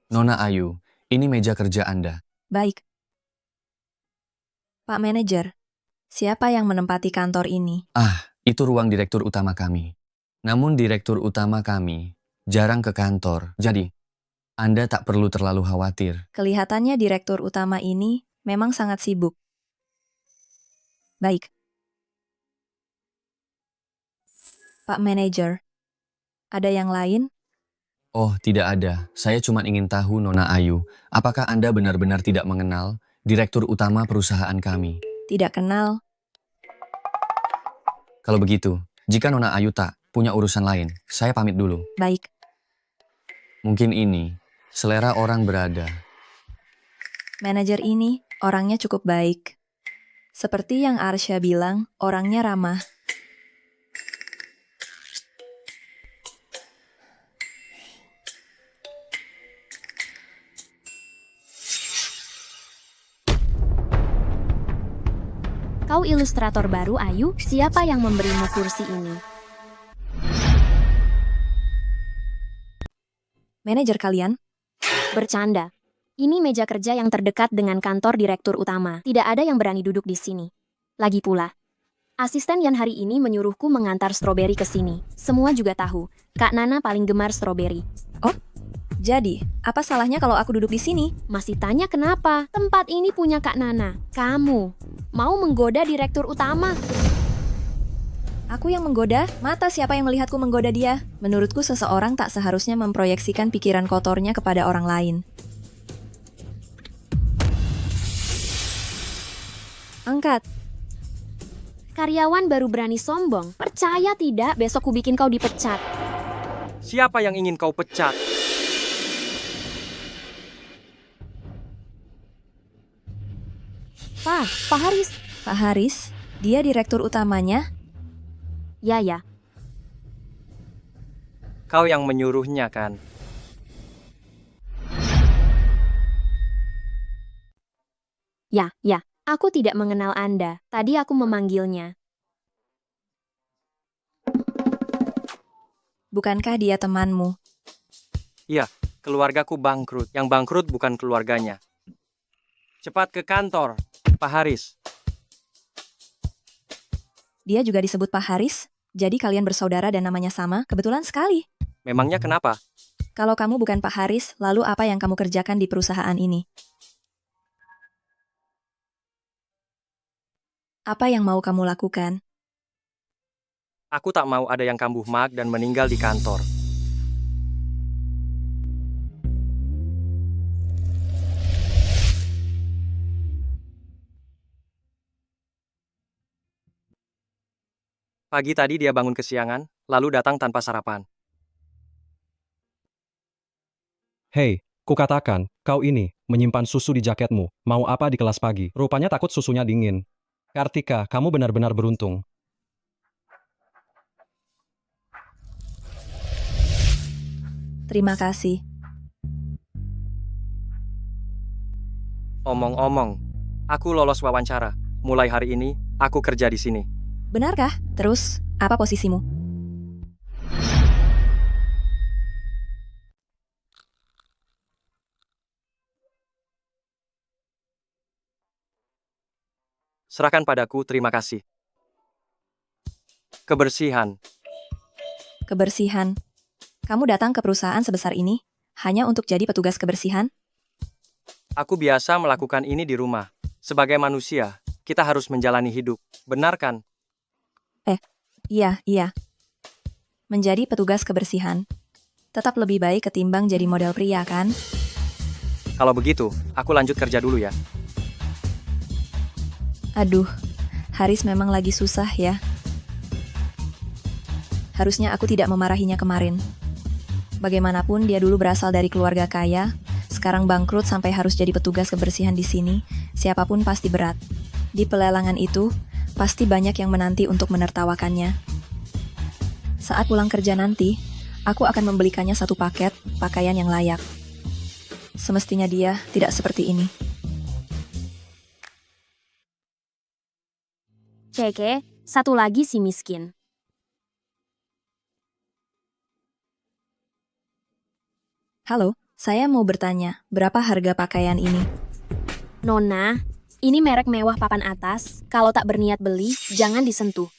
Nona Ayu, ini meja kerja Anda. Baik. Pak Manajer, siapa yang menempati kantor ini? Itu ruang direktur utama kami. Namun direktur utama kami jarang ke kantor, jadi Anda tak perlu terlalu khawatir. Kelihatannya direktur utama ini memang sangat sibuk. Baik. Pak Manajer, ada yang lain? Oh, tidak ada. Saya cuma ingin tahu, Nona Ayu, apakah Anda benar-benar tidak mengenal direktur utama perusahaan kami? Tidak kenal. Kalau begitu, jika Nona Ayu tak punya urusan lain, saya pamit dulu. Baik. Mungkin ini selera orang berada. Manajer ini orangnya cukup baik. Seperti yang Arsya bilang, orangnya ramah. Kau ilustrator baru, Ayu? Siapa yang memberimu kursi ini? Manajer kalian? Bercanda. Ini meja kerja yang terdekat dengan kantor direktur utama. Tidak ada yang berani duduk di sini. Lagi pula, asisten Yan hari ini menyuruhku mengantar stroberi ke sini. Semua juga tahu, Kak Nana paling gemar stroberi. Oh, jadi apa salahnya kalau aku duduk di sini? Masih tanya kenapa? Tempat ini punya Kak Nana. Kamu mau menggoda direktur utama? Aku yang menggoda? Mata siapa yang melihatku menggoda dia? Menurutku seseorang tak seharusnya memproyeksikan pikiran kotornya kepada orang lain. Angkat. Karyawan baru berani sombong. Percaya tidak, besok ku bikin kau dipecat. Siapa yang ingin kau pecat? Pak Haris. Pak Haris, dia direktur utamanya? Ya. Kau yang menyuruhnya kan? Ya. Aku tidak mengenal Anda. Tadi aku memanggilnya. Bukankah dia temanmu? Iya, keluargaku bangkrut. Yang bangkrut bukan keluarganya. Cepat ke kantor, Pak Haris. Dia juga disebut Pak Haris? Jadi kalian bersaudara dan namanya sama? Kebetulan sekali. Memangnya kenapa? Kalau kamu bukan Pak Haris, lalu apa yang kamu kerjakan di perusahaan ini? Apa yang mau kamu lakukan? Aku tak mau ada yang kambuh mak dan meninggal di kantor. Pagi tadi dia bangun kesiangan, lalu datang tanpa sarapan. Hei, kukatakan, kau ini menyimpan susu di jaketmu. Mau apa di kelas pagi? Rupanya takut susunya dingin. Kartika, kamu benar-benar beruntung. Terima kasih. Omong-omong, aku lolos wawancara. Mulai hari ini, aku kerja di sini. Benarkah? Terus, apa posisimu? Serahkan padaku, terima kasih. Kebersihan. Kebersihan. Kamu datang ke perusahaan sebesar ini hanya untuk jadi petugas kebersihan? Aku biasa melakukan ini di rumah. Sebagai manusia, kita harus menjalani hidup. Benar kan? Iya. Menjadi petugas kebersihan tetap lebih baik ketimbang jadi model pria, kan? Kalau begitu, aku lanjut kerja dulu ya. Aduh, Haris memang lagi susah ya. Harusnya aku tidak memarahinya kemarin. Bagaimanapun dia dulu berasal dari keluarga kaya, sekarang bangkrut sampai harus jadi petugas kebersihan di sini, siapapun pasti berat. Di pelelangan itu, pasti banyak yang menanti untuk menertawakannya. Saat pulang kerja nanti, aku akan membelikannya satu paket pakaian yang layak. Semestinya dia tidak seperti ini. Ceke, satu lagi si miskin. Halo, saya mau bertanya, berapa harga pakaian ini? Nona, ini merek mewah papan atas. Kalau tak berniat beli, jangan disentuh.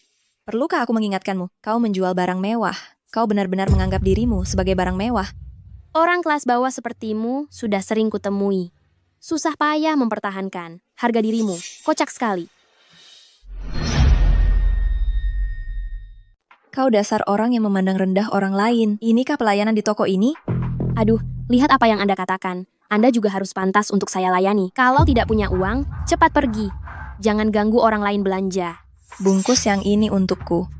Perlukah aku mengingatkanmu? Kau menjual barang mewah. Kau benar-benar menganggap dirimu sebagai barang mewah. Orang kelas bawah sepertimu sudah sering kutemui. Susah payah mempertahankan harga dirimu. Kocak sekali. Kau dasar orang yang memandang rendah orang lain. Inikah pelayanan di toko ini? Aduh, lihat apa yang Anda katakan. Anda juga harus pantas untuk saya layani. Kalau tidak punya uang, cepat pergi. Jangan ganggu orang lain belanja. Bungkus yang ini untukku.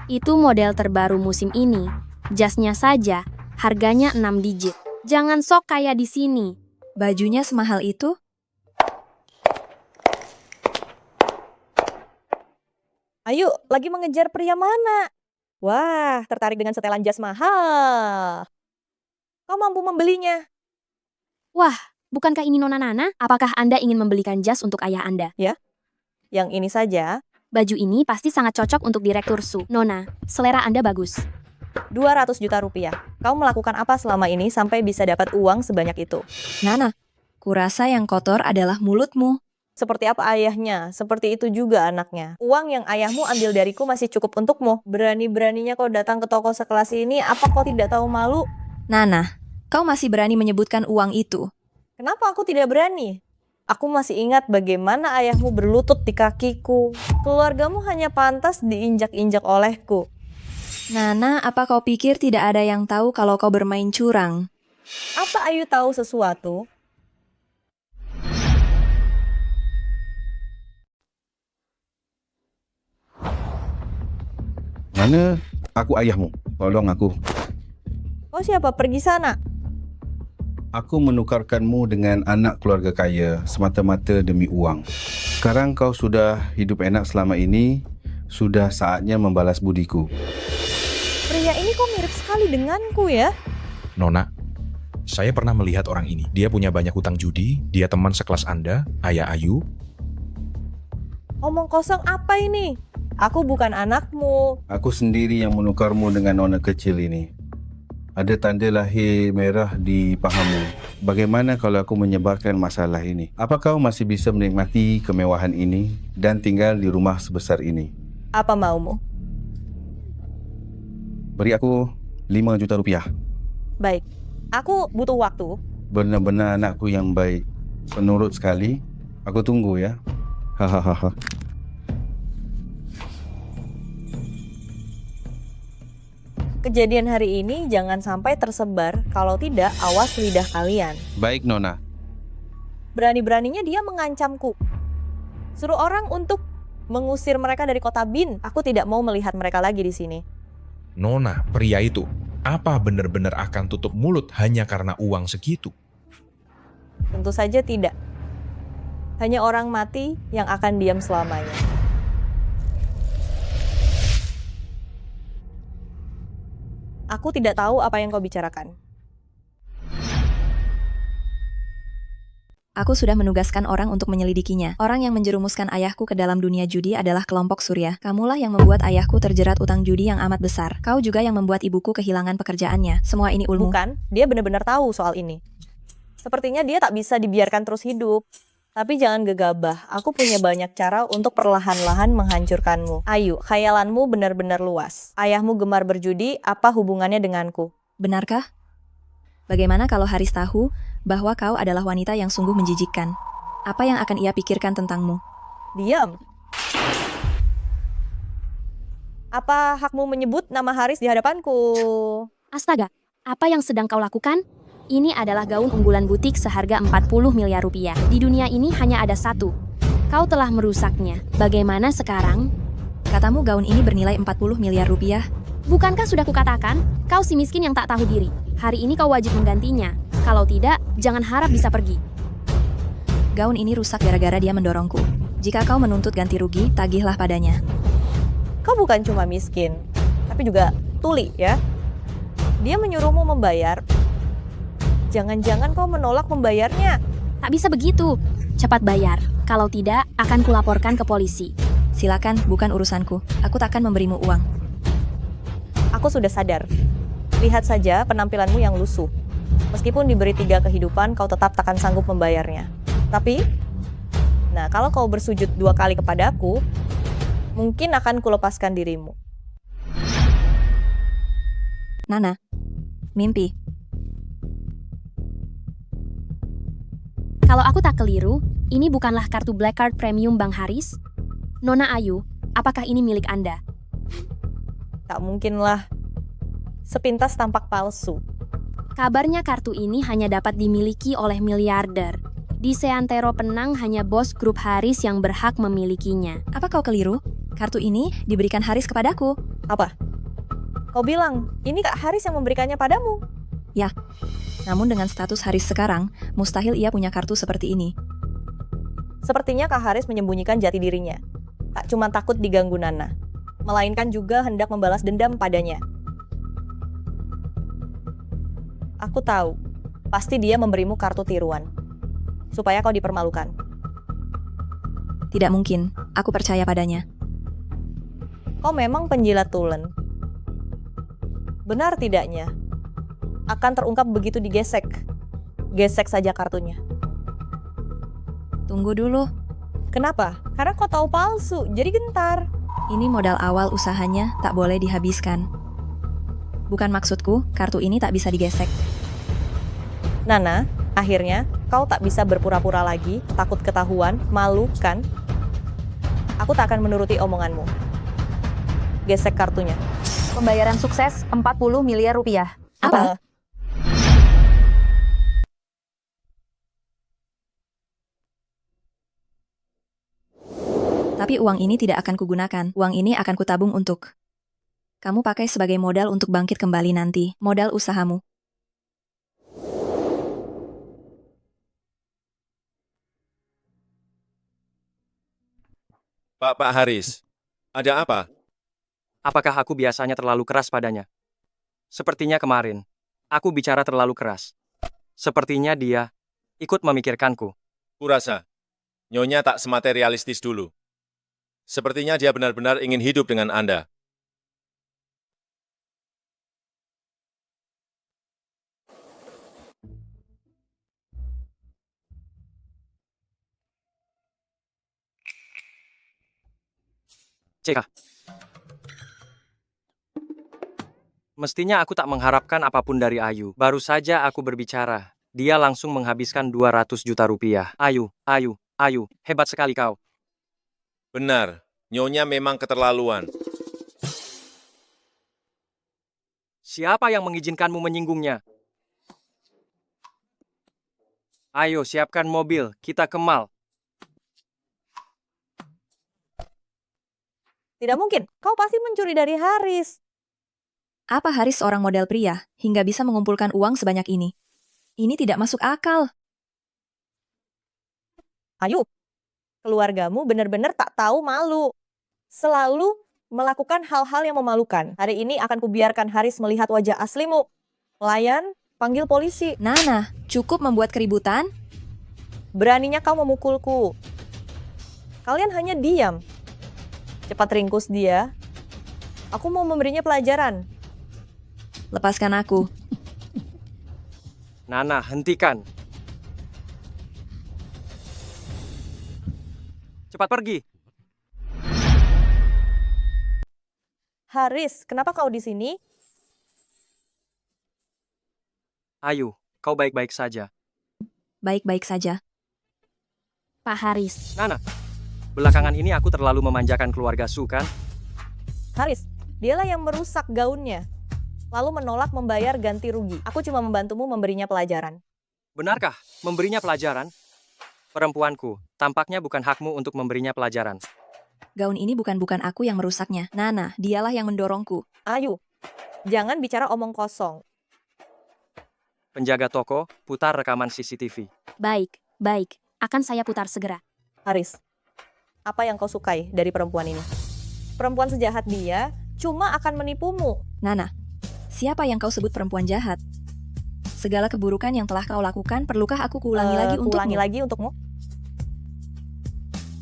Itu model terbaru musim ini. Jasnya saja, harganya 6 digit. Jangan sok kaya di sini. Bajunya semahal itu? Ayo, lagi mengejar pria mana? Wah, tertarik dengan setelan jas mahal. Kau mampu membelinya? Wah, bukankah ini Nona Nana? Apakah Anda ingin membelikan jas untuk ayah Anda? Ya, yang ini saja. Baju ini pasti sangat cocok untuk Direktur Su. Nona, selera Anda bagus. 200 juta rupiah. Kau melakukan apa selama ini sampai bisa dapat uang sebanyak itu? Nana, kurasa yang kotor adalah mulutmu. Seperti apa ayahnya, seperti itu juga anaknya. Uang yang ayahmu ambil dariku masih cukup untukmu. Berani-beraninya kau datang ke toko sekelas ini, apa kau tidak tahu malu? Nana, kau masih berani menyebutkan uang itu. Kenapa aku tidak berani? Aku masih ingat bagaimana ayahmu berlutut di kakiku. Keluargamu hanya pantas diinjak-injak olehku. Nana, apa kau pikir tidak ada yang tahu kalau kau bermain curang? Apa Ayu tahu sesuatu? Mana? Aku ayahmu. Tolong aku. Kau siapa? Pergi sana. Aku menukarkanmu dengan anak keluarga kaya semata-mata demi uang. Sekarang kau sudah hidup enak selama ini, sudah saatnya membalas budiku. Pria ini kok mirip sekali denganku ya? Nona, saya pernah melihat orang ini. Dia punya banyak hutang judi, dia teman sekelas Anda, Ayah Ayu. Omong kosong apa ini? Aku bukan anakmu. Aku sendiri yang menukarmu dengan nona kecil ini. Ada tanda lahir merah di pahamu. Bagaimana kalau aku menyebarkan masalah ini? Apa kau masih bisa menikmati kemewahan ini dan tinggal di rumah sebesar ini? Apa maumu? Beri aku 5 juta rupiah. Baik, aku butuh waktu. Benar-benar anakku yang baik. Penurut sekali. Aku tunggu ya. Hahaha. Kejadian hari ini jangan sampai tersebar. Kalau tidak, awas lidah kalian. Baik, Nona. Berani-beraninya dia mengancamku. Suruh orang untuk mengusir mereka dari kota Bin. Aku tidak mau melihat mereka lagi di sini. Nona, pria itu, apa benar-benar akan tutup mulut hanya karena uang segitu? Tentu saja tidak. Hanya orang mati yang akan diam selamanya. Aku tidak tahu apa yang kau bicarakan. Aku sudah menugaskan orang untuk menyelidikinya. Orang yang menjerumuskan ayahku ke dalam dunia judi adalah kelompok Surya. Kamulah yang membuat ayahku terjerat utang judi yang amat besar. Kau juga yang membuat ibuku kehilangan pekerjaannya. Semua ini ulmu. Bukan, dia benar-benar tahu soal ini. Sepertinya dia tak bisa dibiarkan terus hidup. Tapi jangan gegabah, aku punya banyak cara untuk perlahan-lahan menghancurkanmu. Ayu, khayalanmu benar-benar luas. Ayahmu gemar berjudi, apa hubungannya denganku? Benarkah? Bagaimana kalau Haris tahu bahwa kau adalah wanita yang sungguh menjijikkan? Apa yang akan ia pikirkan tentangmu? Diam. Apa hakmu menyebut nama Haris di hadapanku? Astaga, apa yang sedang kau lakukan? Ini adalah gaun unggulan butik seharga 40 miliar rupiah. Di dunia ini hanya ada satu. Kau telah merusaknya. Bagaimana sekarang? Katamu gaun ini bernilai 40 miliar rupiah. Bukankah sudah kukatakan, kau si miskin yang tak tahu diri. Hari ini kau wajib menggantinya. Kalau tidak, jangan harap bisa pergi. Gaun ini rusak gara-gara dia mendorongku. Jika kau menuntut ganti rugi, tagihlah padanya. Kau bukan cuma miskin, tapi juga tuli ya. Dia menyuruhmu membayar Jangan-jangan kau menolak membayarnya. Tak bisa begitu. Cepat bayar. Kalau tidak, akan kulaporkan ke polisi. Silakan, bukan urusanku. Aku tak akan memberimu uang. Aku sudah sadar. Lihat saja penampilanmu yang lusuh. Meskipun diberi 3 kehidupan, kau tetap takkan sanggup membayarnya. Tapi, nah kalau kau bersujud 2 kali kepadaku, mungkin akan kulepaskan dirimu. Nana, mimpi. Kalau aku tak keliru, ini bukanlah kartu Black Card Premium Bang Haris? Nona Ayu, apakah ini milik Anda? Tak mungkinlah. Sepintas tampak palsu. Kabarnya kartu ini hanya dapat dimiliki oleh miliarder. Di seantero Penang hanya bos grup Haris yang berhak memilikinya. Apa kau keliru? Kartu ini diberikan Haris kepadaku. Apa? Kau bilang, ini Kak Haris yang memberikannya padamu? Ya, namun dengan status Haris sekarang, mustahil ia punya kartu seperti ini. Sepertinya Kak Haris menyembunyikan jati dirinya. Tak cuma takut diganggu Nana, melainkan juga hendak membalas dendam padanya. Aku tahu, pasti dia memberimu kartu tiruan, supaya kau dipermalukan. Tidak mungkin, aku percaya padanya. Kau memang penjilat tulen. Benar tidaknya? Akan terungkap begitu digesek. Gesek saja kartunya. Tunggu dulu. Kenapa? Karena kau tahu palsu, jadi gentar. Ini modal awal usahanya, tak boleh dihabiskan. Bukan maksudku, kartu ini tak bisa digesek. Nana, akhirnya kau tak bisa berpura-pura lagi, takut ketahuan, malu kan? Aku tak akan menuruti omonganmu. Gesek kartunya. Pembayaran sukses 40 miliar rupiah. Apa? Tapi uang ini tidak akan kugunakan. Uang ini akan kutabung untuk... Kamu pakai sebagai modal untuk bangkit kembali nanti. Modal usahamu. Pak Haris, ada apa? Apakah aku biasanya terlalu keras padanya? Sepertinya kemarin, aku bicara terlalu keras. Sepertinya dia ikut memikirkanku. Kurasa, Nyonya tak sematerialistis dulu. Sepertinya dia benar-benar ingin hidup dengan Anda. CK. Mestinya aku tak mengharapkan apapun dari Ayu. Baru saja aku berbicara, dia langsung menghabiskan 200 juta rupiah. Ayu, hebat sekali kau. Benar, Nyonya memang keterlaluan. Siapa yang mengizinkanmu menyinggungnya? Ayo, siapkan mobil, kita ke mall. Tidak mungkin, kau pasti mencuri dari Haris. Apa Haris seorang model pria, hingga bisa mengumpulkan uang sebanyak ini? Ini tidak masuk akal. Ayu, keluargamu benar-benar tak tahu malu. Selalu melakukan hal-hal yang memalukan. Hari ini akan kubiarkan Haris melihat wajah aslimu. Pelayan, panggil polisi. Nana, cukup membuat keributan. Beraninya kau memukulku. Kalian hanya diam. Cepat ringkus dia. Aku mau memberinya pelajaran. Lepaskan aku. Nana, hentikan. Cepat pergi. Haris, kenapa kau di sini? Ayu, kau baik-baik saja. Baik-baik saja. Pak Haris. Nana, belakangan ini aku terlalu memanjakan keluarga Su, kan? Haris, dialah yang merusak gaunnya. Lalu menolak membayar ganti rugi. Aku cuma membantumu memberinya pelajaran. Benarkah memberinya pelajaran? Perempuanku, tampaknya bukan hakmu untuk memberinya pelajaran. Gaun ini bukan aku yang merusaknya. Nana, dialah yang mendorongku. Ayu, jangan bicara omong kosong. Penjaga toko, putar rekaman CCTV. Baik. Akan saya putar segera. Haris, apa yang kau sukai dari perempuan ini? Perempuan sejahat dia cuma akan menipumu. Nana, siapa yang kau sebut perempuan jahat? Segala keburukan yang telah kau lakukan, perlukah aku kuulangi lagi untukmu? Kuulangi lagi untukmu?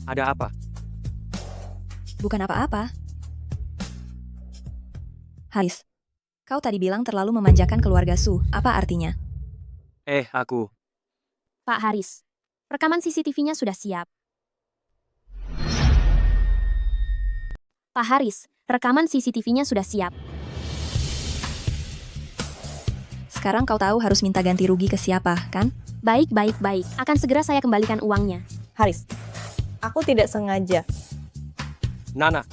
Ada apa? Bukan apa-apa. Haris, kau tadi bilang terlalu memanjakan keluarga Su. Apa artinya? Aku. Pak Haris, rekaman CCTV-nya sudah siap. Pak Haris, rekaman CCTV-nya sudah siap. Sekarang kau tahu harus minta ganti rugi ke siapa, kan? Baik. Akan segera saya kembalikan uangnya. Haris, aku tidak sengaja. Nana,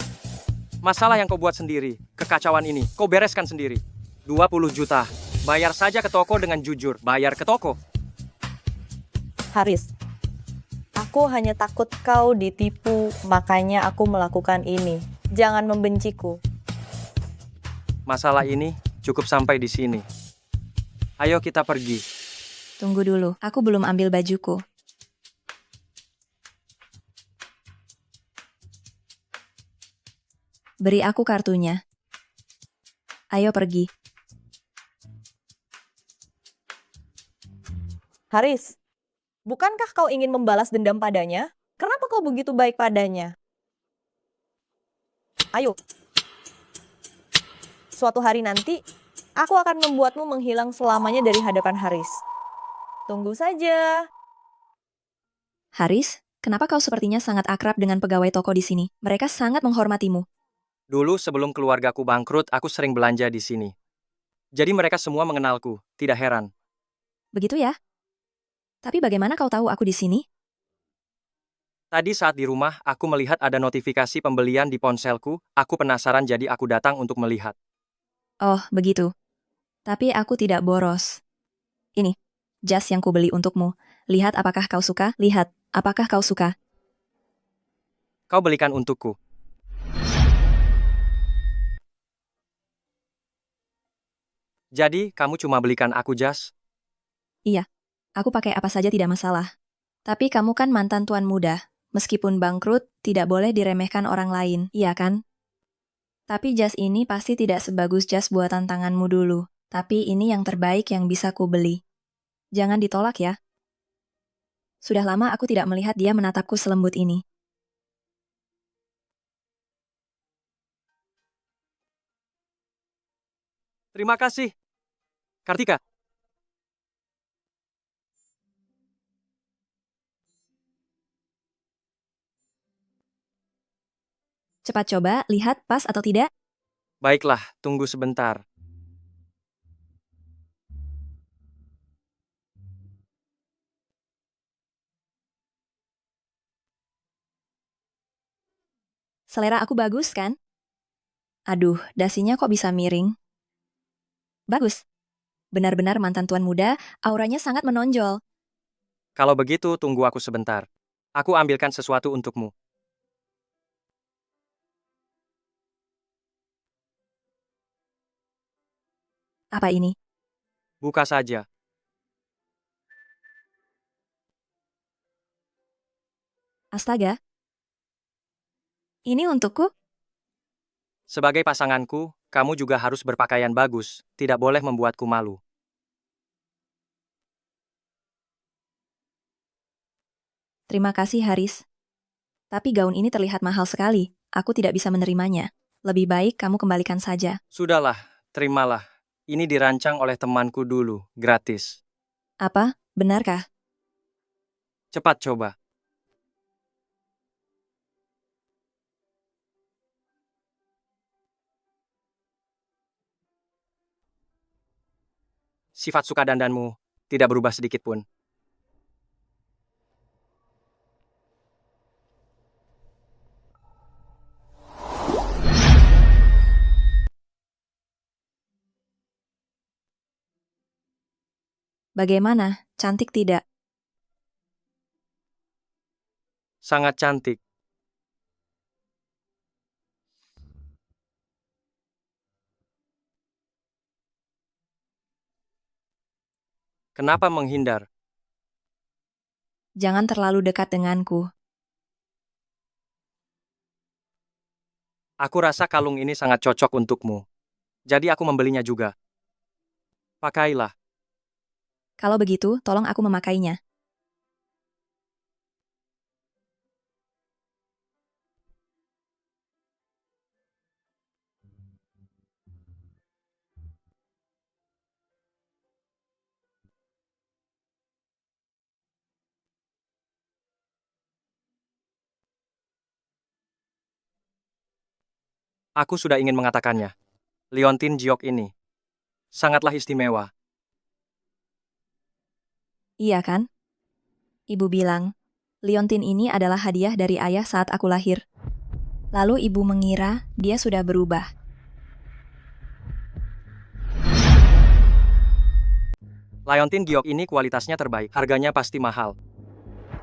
masalah yang kau buat sendiri, kekacauan ini, kau bereskan sendiri. 20 juta. Bayar saja ke toko dengan jujur. Bayar ke toko. Haris, aku hanya takut kau ditipu, makanya aku melakukan ini. Jangan membenciku. Masalah ini cukup sampai di sini. Ayo kita pergi. Tunggu dulu, aku belum ambil bajuku. Beri aku kartunya. Ayo pergi. Haris, bukankah kau ingin membalas dendam padanya? Kenapa kau begitu baik padanya? Ayo. Suatu hari nanti, aku akan membuatmu menghilang selamanya dari hadapan Haris. Tunggu saja. Haris, kenapa kau sepertinya sangat akrab dengan pegawai toko di sini? Mereka sangat menghormatimu. Dulu sebelum keluargaku bangkrut, aku sering belanja di sini. Jadi mereka semua mengenalku, tidak heran. Begitu ya? Tapi bagaimana kau tahu aku di sini? Tadi saat di rumah, aku melihat ada notifikasi pembelian di ponselku, aku penasaran jadi aku datang untuk melihat. Oh, begitu. Tapi aku tidak boros. Ini, jas yang kubeli untukmu. Lihat apakah kau suka? Lihat, apakah kau suka? Kau belikan untukku. Jadi, kamu cuma belikan aku jas? Iya, aku pakai apa saja tidak masalah. Tapi kamu kan mantan tuan muda. Meskipun bangkrut, tidak boleh diremehkan orang lain, iya kan? Tapi jas ini pasti tidak sebagus jas buatan tanganmu dulu. Tapi ini yang terbaik yang bisa ku beli. Jangan ditolak ya. Sudah lama aku tidak melihat dia menatapku selembut ini. Terima kasih. Kartika. Cepat coba, lihat pas atau tidak. Baiklah, tunggu sebentar. Selera aku bagus kan? Aduh, dasinya kok bisa miring? Bagus. Benar-benar mantan tuan muda, auranya sangat menonjol. Kalau begitu, tunggu aku sebentar. Aku ambilkan sesuatu untukmu. Apa ini? Buka saja. Astaga. Ini untukku? Sebagai pasanganku, kamu juga harus berpakaian bagus, tidak boleh membuatku malu. Terima kasih, Haris. Tapi gaun ini terlihat mahal sekali. Aku tidak bisa menerimanya. Lebih baik kamu kembalikan saja. Sudahlah, terimalah. Ini dirancang oleh temanku dulu, gratis. Apa? Benarkah? Cepat coba. Sifat suka dandanmu tidak berubah sedikit pun. Bagaimana? Cantik tidak? Sangat cantik. Kenapa menghindar? Jangan terlalu dekat denganku. Aku rasa kalung ini sangat cocok untukmu. Jadi aku membelinya juga. Pakailah. Kalau begitu, tolong aku memakainya. Aku sudah ingin mengatakannya. Liontin Jiok ini sangatlah istimewa. Iya kan? Ibu bilang, liontin ini adalah hadiah dari ayah saat aku lahir. Lalu ibu mengira dia sudah berubah. Liontin Giok ini kualitasnya terbaik, harganya pasti mahal.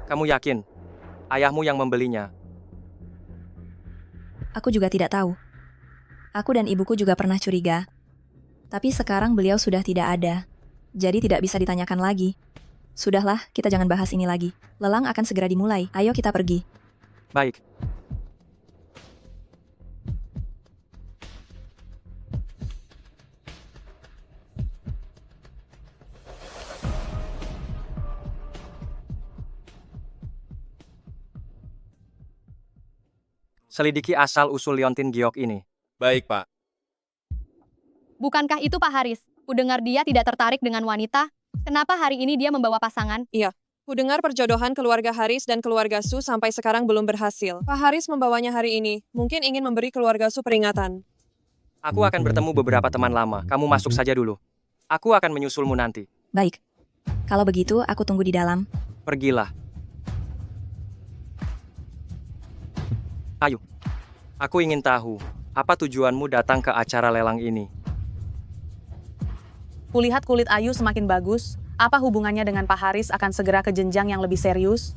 Kamu yakin? Ayahmu yang membelinya. Aku juga tidak tahu. Aku dan ibuku juga pernah curiga. Tapi sekarang beliau sudah tidak ada. Jadi tidak bisa ditanyakan lagi. Sudahlah, kita jangan bahas ini lagi. Lelang akan segera dimulai. Ayo kita pergi. Baik. Selidiki asal-usul liontin Giok ini. Baik, Pak. Bukankah itu Pak Haris? Kudengar dia tidak tertarik dengan wanita. Kenapa hari ini dia membawa pasangan? Iya. Kudengar perjodohan keluarga Haris dan keluarga Su sampai sekarang belum berhasil. Pak Haris membawanya hari ini. Mungkin ingin memberi keluarga Su peringatan. Aku akan bertemu beberapa teman lama. Kamu masuk saja dulu. Aku akan menyusulmu nanti. Baik. Kalau begitu, aku tunggu di dalam. Pergilah. Ayo. Aku ingin tahu, apa tujuanmu datang ke acara lelang ini? Kulihat kulit Ayu semakin bagus. Apa hubungannya dengan Pak Haris akan segera ke jenjang yang lebih serius?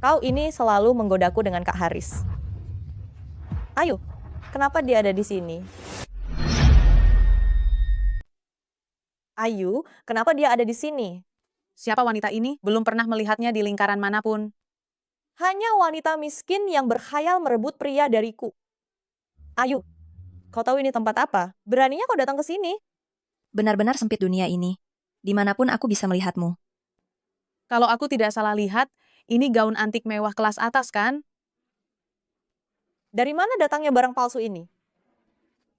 Kau ini selalu menggodaku dengan Kak Haris. Ayo, kenapa dia ada di sini? Ayu, kenapa dia ada di sini? Siapa wanita ini? Belum pernah melihatnya di lingkaran manapun. Hanya wanita miskin yang berkhayal merebut pria dariku. Ayu, kau tahu ini tempat apa? Beraninya kau datang ke sini? Benar-benar sempit dunia ini. Dimanapun aku bisa melihatmu. Kalau aku tidak salah lihat, ini gaun antik mewah kelas atas kan? Dari mana datangnya barang palsu ini?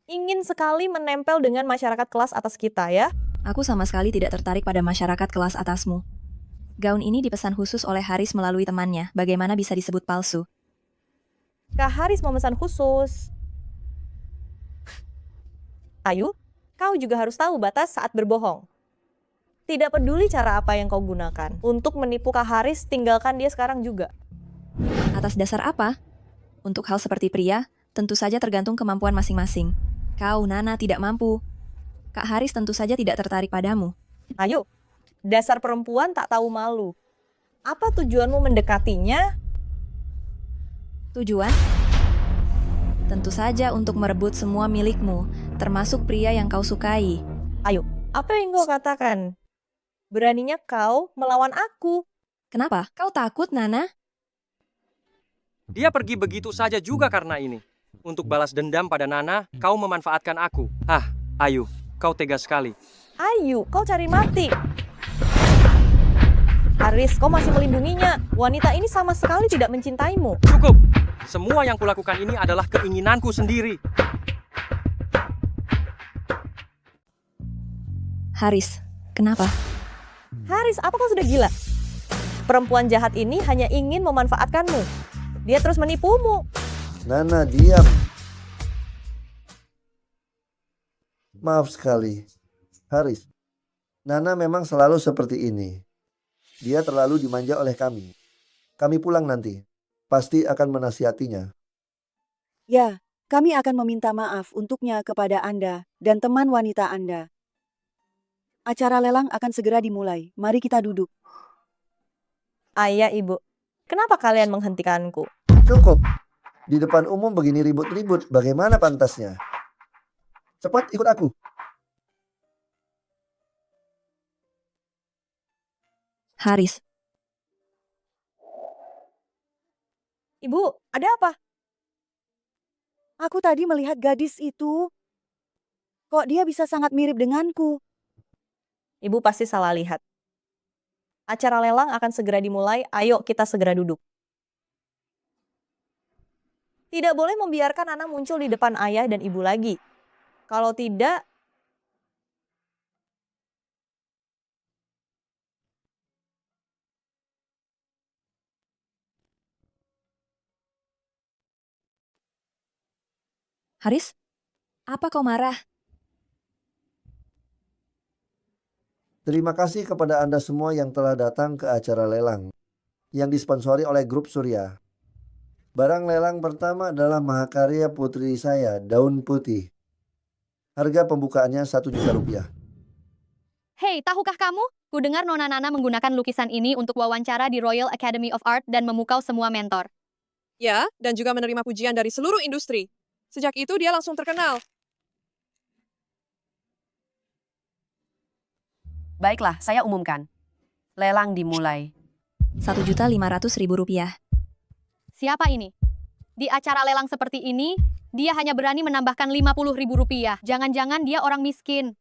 Ingin sekali menempel dengan masyarakat kelas atas kita ya? Aku sama sekali tidak tertarik pada masyarakat kelas atasmu. Gaun ini dipesan khusus oleh Haris melalui temannya. Bagaimana bisa disebut palsu? Kak Haris memesan khusus. Ayu, kau juga harus tahu batas saat berbohong. Tidak peduli cara apa yang kau gunakan. Untuk menipu Kak Haris, tinggalkan dia sekarang juga. Atas dasar apa? Untuk hal seperti pria, tentu saja tergantung kemampuan masing-masing. Kau, Nana, tidak mampu. Kak Haris tentu saja tidak tertarik padamu. Ayo, dasar perempuan tak tahu malu. Apa tujuanmu mendekatinya? Tujuan? Tentu saja untuk merebut semua milikmu, termasuk pria yang kau sukai. Ayo, apa yang kau katakan? Beraninya kau melawan aku. Kenapa? Kau takut, Nana? Dia pergi begitu saja juga karena ini. Untuk balas dendam pada Nana, kau memanfaatkan aku. Ayu, kau tega sekali. Ayu, kau cari mati. Haris, kau masih melindunginya. Wanita ini sama sekali tidak mencintaimu. Cukup! Semua yang kulakukan ini adalah keinginanku sendiri. Haris, kenapa? Haris, apa kau sudah gila? Perempuan jahat ini hanya ingin memanfaatkanmu. Dia terus menipumu. Nana, diam. Maaf sekali. Haris, Nana memang selalu seperti ini. Dia terlalu dimanja oleh kami. Kami pulang nanti. Pasti akan menasihatinya. Ya, kami akan meminta maaf untuknya kepada Anda dan teman wanita Anda. Acara lelang akan segera dimulai. Mari kita duduk. Ayah, Ibu. Kenapa kalian menghentikanku? Cukup. Di depan umum begini ribut-ribut. Bagaimana pantasnya? Cepat ikut aku. Haris. Ibu, ada apa? Aku tadi melihat gadis itu. Kok dia bisa sangat mirip denganku? Ibu pasti salah lihat. Acara lelang akan segera dimulai, ayo kita segera duduk. Tidak boleh membiarkan Nana muncul di depan ayah dan ibu lagi. Kalau tidak, Haris, apa kau marah? Terima kasih kepada Anda semua yang telah datang ke acara lelang yang disponsori oleh Grup Surya. Barang lelang pertama adalah mahakarya putri saya, Daun Putih. Harga pembukaannya 1 juta rupiah. Hei, tahukah kamu? Ku dengar Nona Nana menggunakan lukisan ini untuk wawancara di Royal Academy of Art dan memukau semua mentor. Ya, dan juga menerima pujian dari seluruh industri. Sejak itu dia langsung terkenal. Baiklah, saya umumkan. Lelang dimulai. 1.500.000 rupiah. Siapa ini? Di acara lelang seperti ini, dia hanya berani menambahkan 50.000 rupiah. Jangan-jangan dia orang miskin.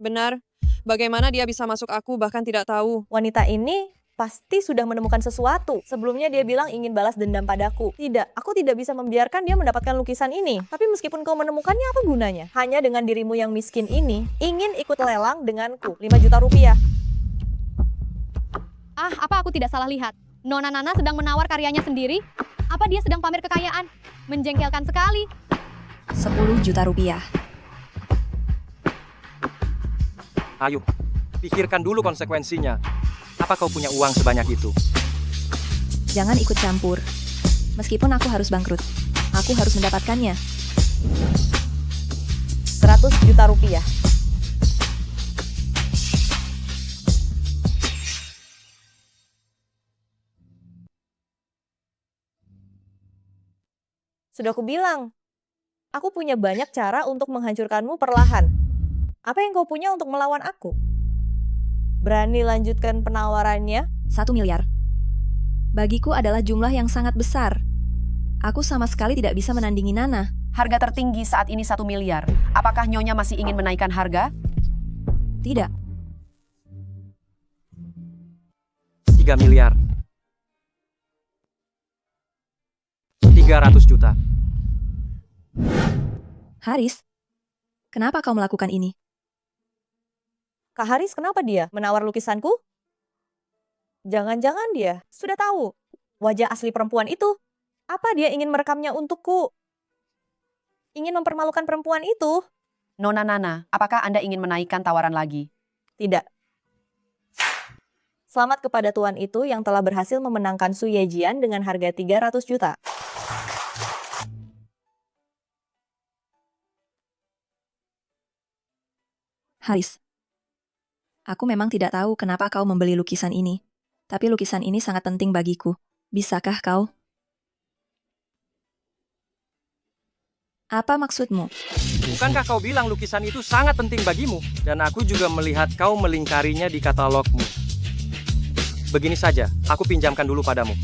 Benar. Bagaimana dia bisa masuk aku bahkan tidak tahu. wanita ini pasti sudah menemukan sesuatu. Sebelumnya dia bilang ingin balas dendam padaku. Tidak, aku tidak bisa membiarkan dia mendapatkan lukisan ini. Tapi meskipun kau menemukannya, apa gunanya? Hanya dengan dirimu yang miskin ini, ingin ikut lelang denganku. 5 juta rupiah. Ah, apa aku tidak salah lihat? Nona Nana sedang menawar karyanya sendiri? Apa dia sedang pamer kekayaan? Menjengkelkan sekali. 10 juta rupiah. Ayo, pikirkan dulu konsekuensinya. Apa kau punya uang sebanyak itu? Jangan ikut campur. Meskipun aku harus bangkrut, aku harus mendapatkannya. 100 juta rupiah. Sudah aku bilang, aku punya banyak cara untuk menghancurkanmu perlahan. Apa yang kau punya untuk melawan aku? Berani lanjutkan penawarannya? 1 miliar. Bagiku adalah jumlah yang sangat besar. Aku sama sekali tidak bisa menandingi Nana. Harga tertinggi saat ini 1 miliar. Apakah Nyonya masih ingin menaikkan harga? Tidak. 3 miliar. 300 juta. Haris, kenapa kau melakukan ini? Kak Haris, kenapa dia menawar lukisanku? Jangan-jangan dia sudah tahu wajah asli perempuan itu. Apa dia ingin merekamnya untukku? Ingin mempermalukan perempuan itu? Nona Nana, apakah Anda ingin menaikkan tawaran lagi? Tidak. Selamat kepada tuan itu yang telah berhasil memenangkan Su Yejian dengan harga 300 juta. Haris, aku memang tidak tahu kenapa kau membeli lukisan ini. Tapi lukisan ini sangat penting bagiku. Bisakah kau? Apa maksudmu? Bukankah kau bilang lukisan itu sangat penting bagimu? Dan aku juga melihat kau melingkarinya di katalogmu. Begini saja, aku pinjamkan dulu padamu.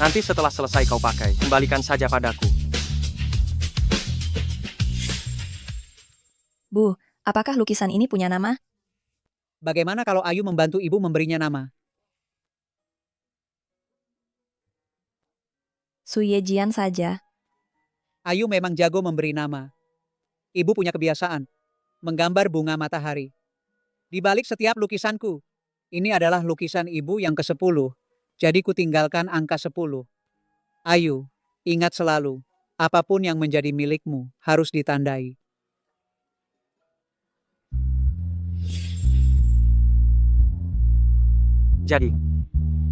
Nanti setelah selesai kau pakai, kembalikan saja padaku. Bu, apakah lukisan ini punya nama? Bagaimana kalau Ayu membantu ibu memberinya nama? Su Yejian saja. Ayu memang jago memberi nama. Ibu punya kebiasaan menggambar bunga matahari. Di balik setiap lukisanku, ini adalah lukisan ibu yang ke-10. Jadi ku tinggalkan angka 10. Ayu, ingat selalu, apapun yang menjadi milikmu harus ditandai. Jadi,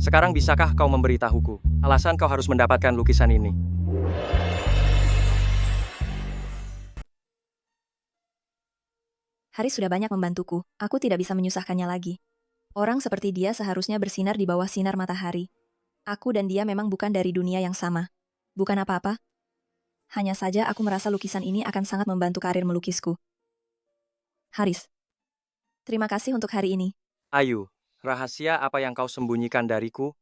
sekarang bisakah kau memberitahuku alasan kau harus mendapatkan lukisan ini? Haris sudah banyak membantuku. Aku tidak bisa menyusahkannya lagi. Orang seperti dia seharusnya bersinar di bawah sinar matahari. Aku dan dia memang bukan dari dunia yang sama. Bukan apa-apa. Hanya saja aku merasa lukisan ini akan sangat membantu karir melukisku. Haris, terima kasih untuk hari ini. Ayu, rahasia apa yang kau sembunyikan dariku?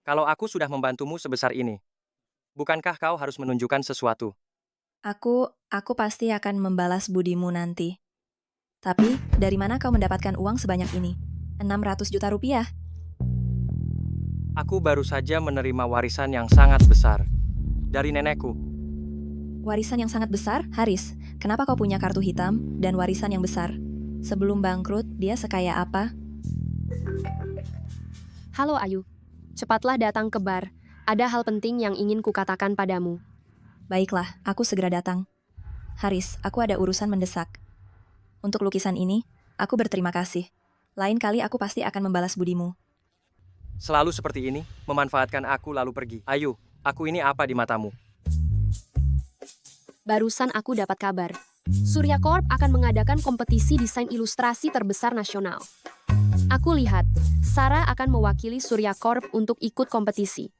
Kalau aku sudah membantumu sebesar ini, bukankah kau harus menunjukkan sesuatu? Aku pasti akan membalas budimu nanti. Tapi, dari mana kau mendapatkan uang sebanyak ini? 600 juta rupiah. Aku baru saja menerima warisan yang sangat besar dari nenekku. Warisan yang sangat besar? Haris, kenapa kau punya kartu hitam dan warisan yang besar? Sebelum bangkrut, dia sekaya apa? Halo Ayu, cepatlah datang ke bar. Ada hal penting yang ingin kukatakan padamu. Baiklah, aku segera datang. Haris, aku ada urusan mendesak. Untuk lukisan ini, aku berterima kasih. Lain kali aku pasti akan membalas budimu. Selalu seperti ini, memanfaatkan aku lalu pergi. Ayu, aku ini apa di matamu? Barusan aku dapat kabar. Surya Corp akan mengadakan kompetisi desain ilustrasi terbesar nasional. Aku lihat, Sarah akan mewakili Surya Corp untuk ikut kompetisi.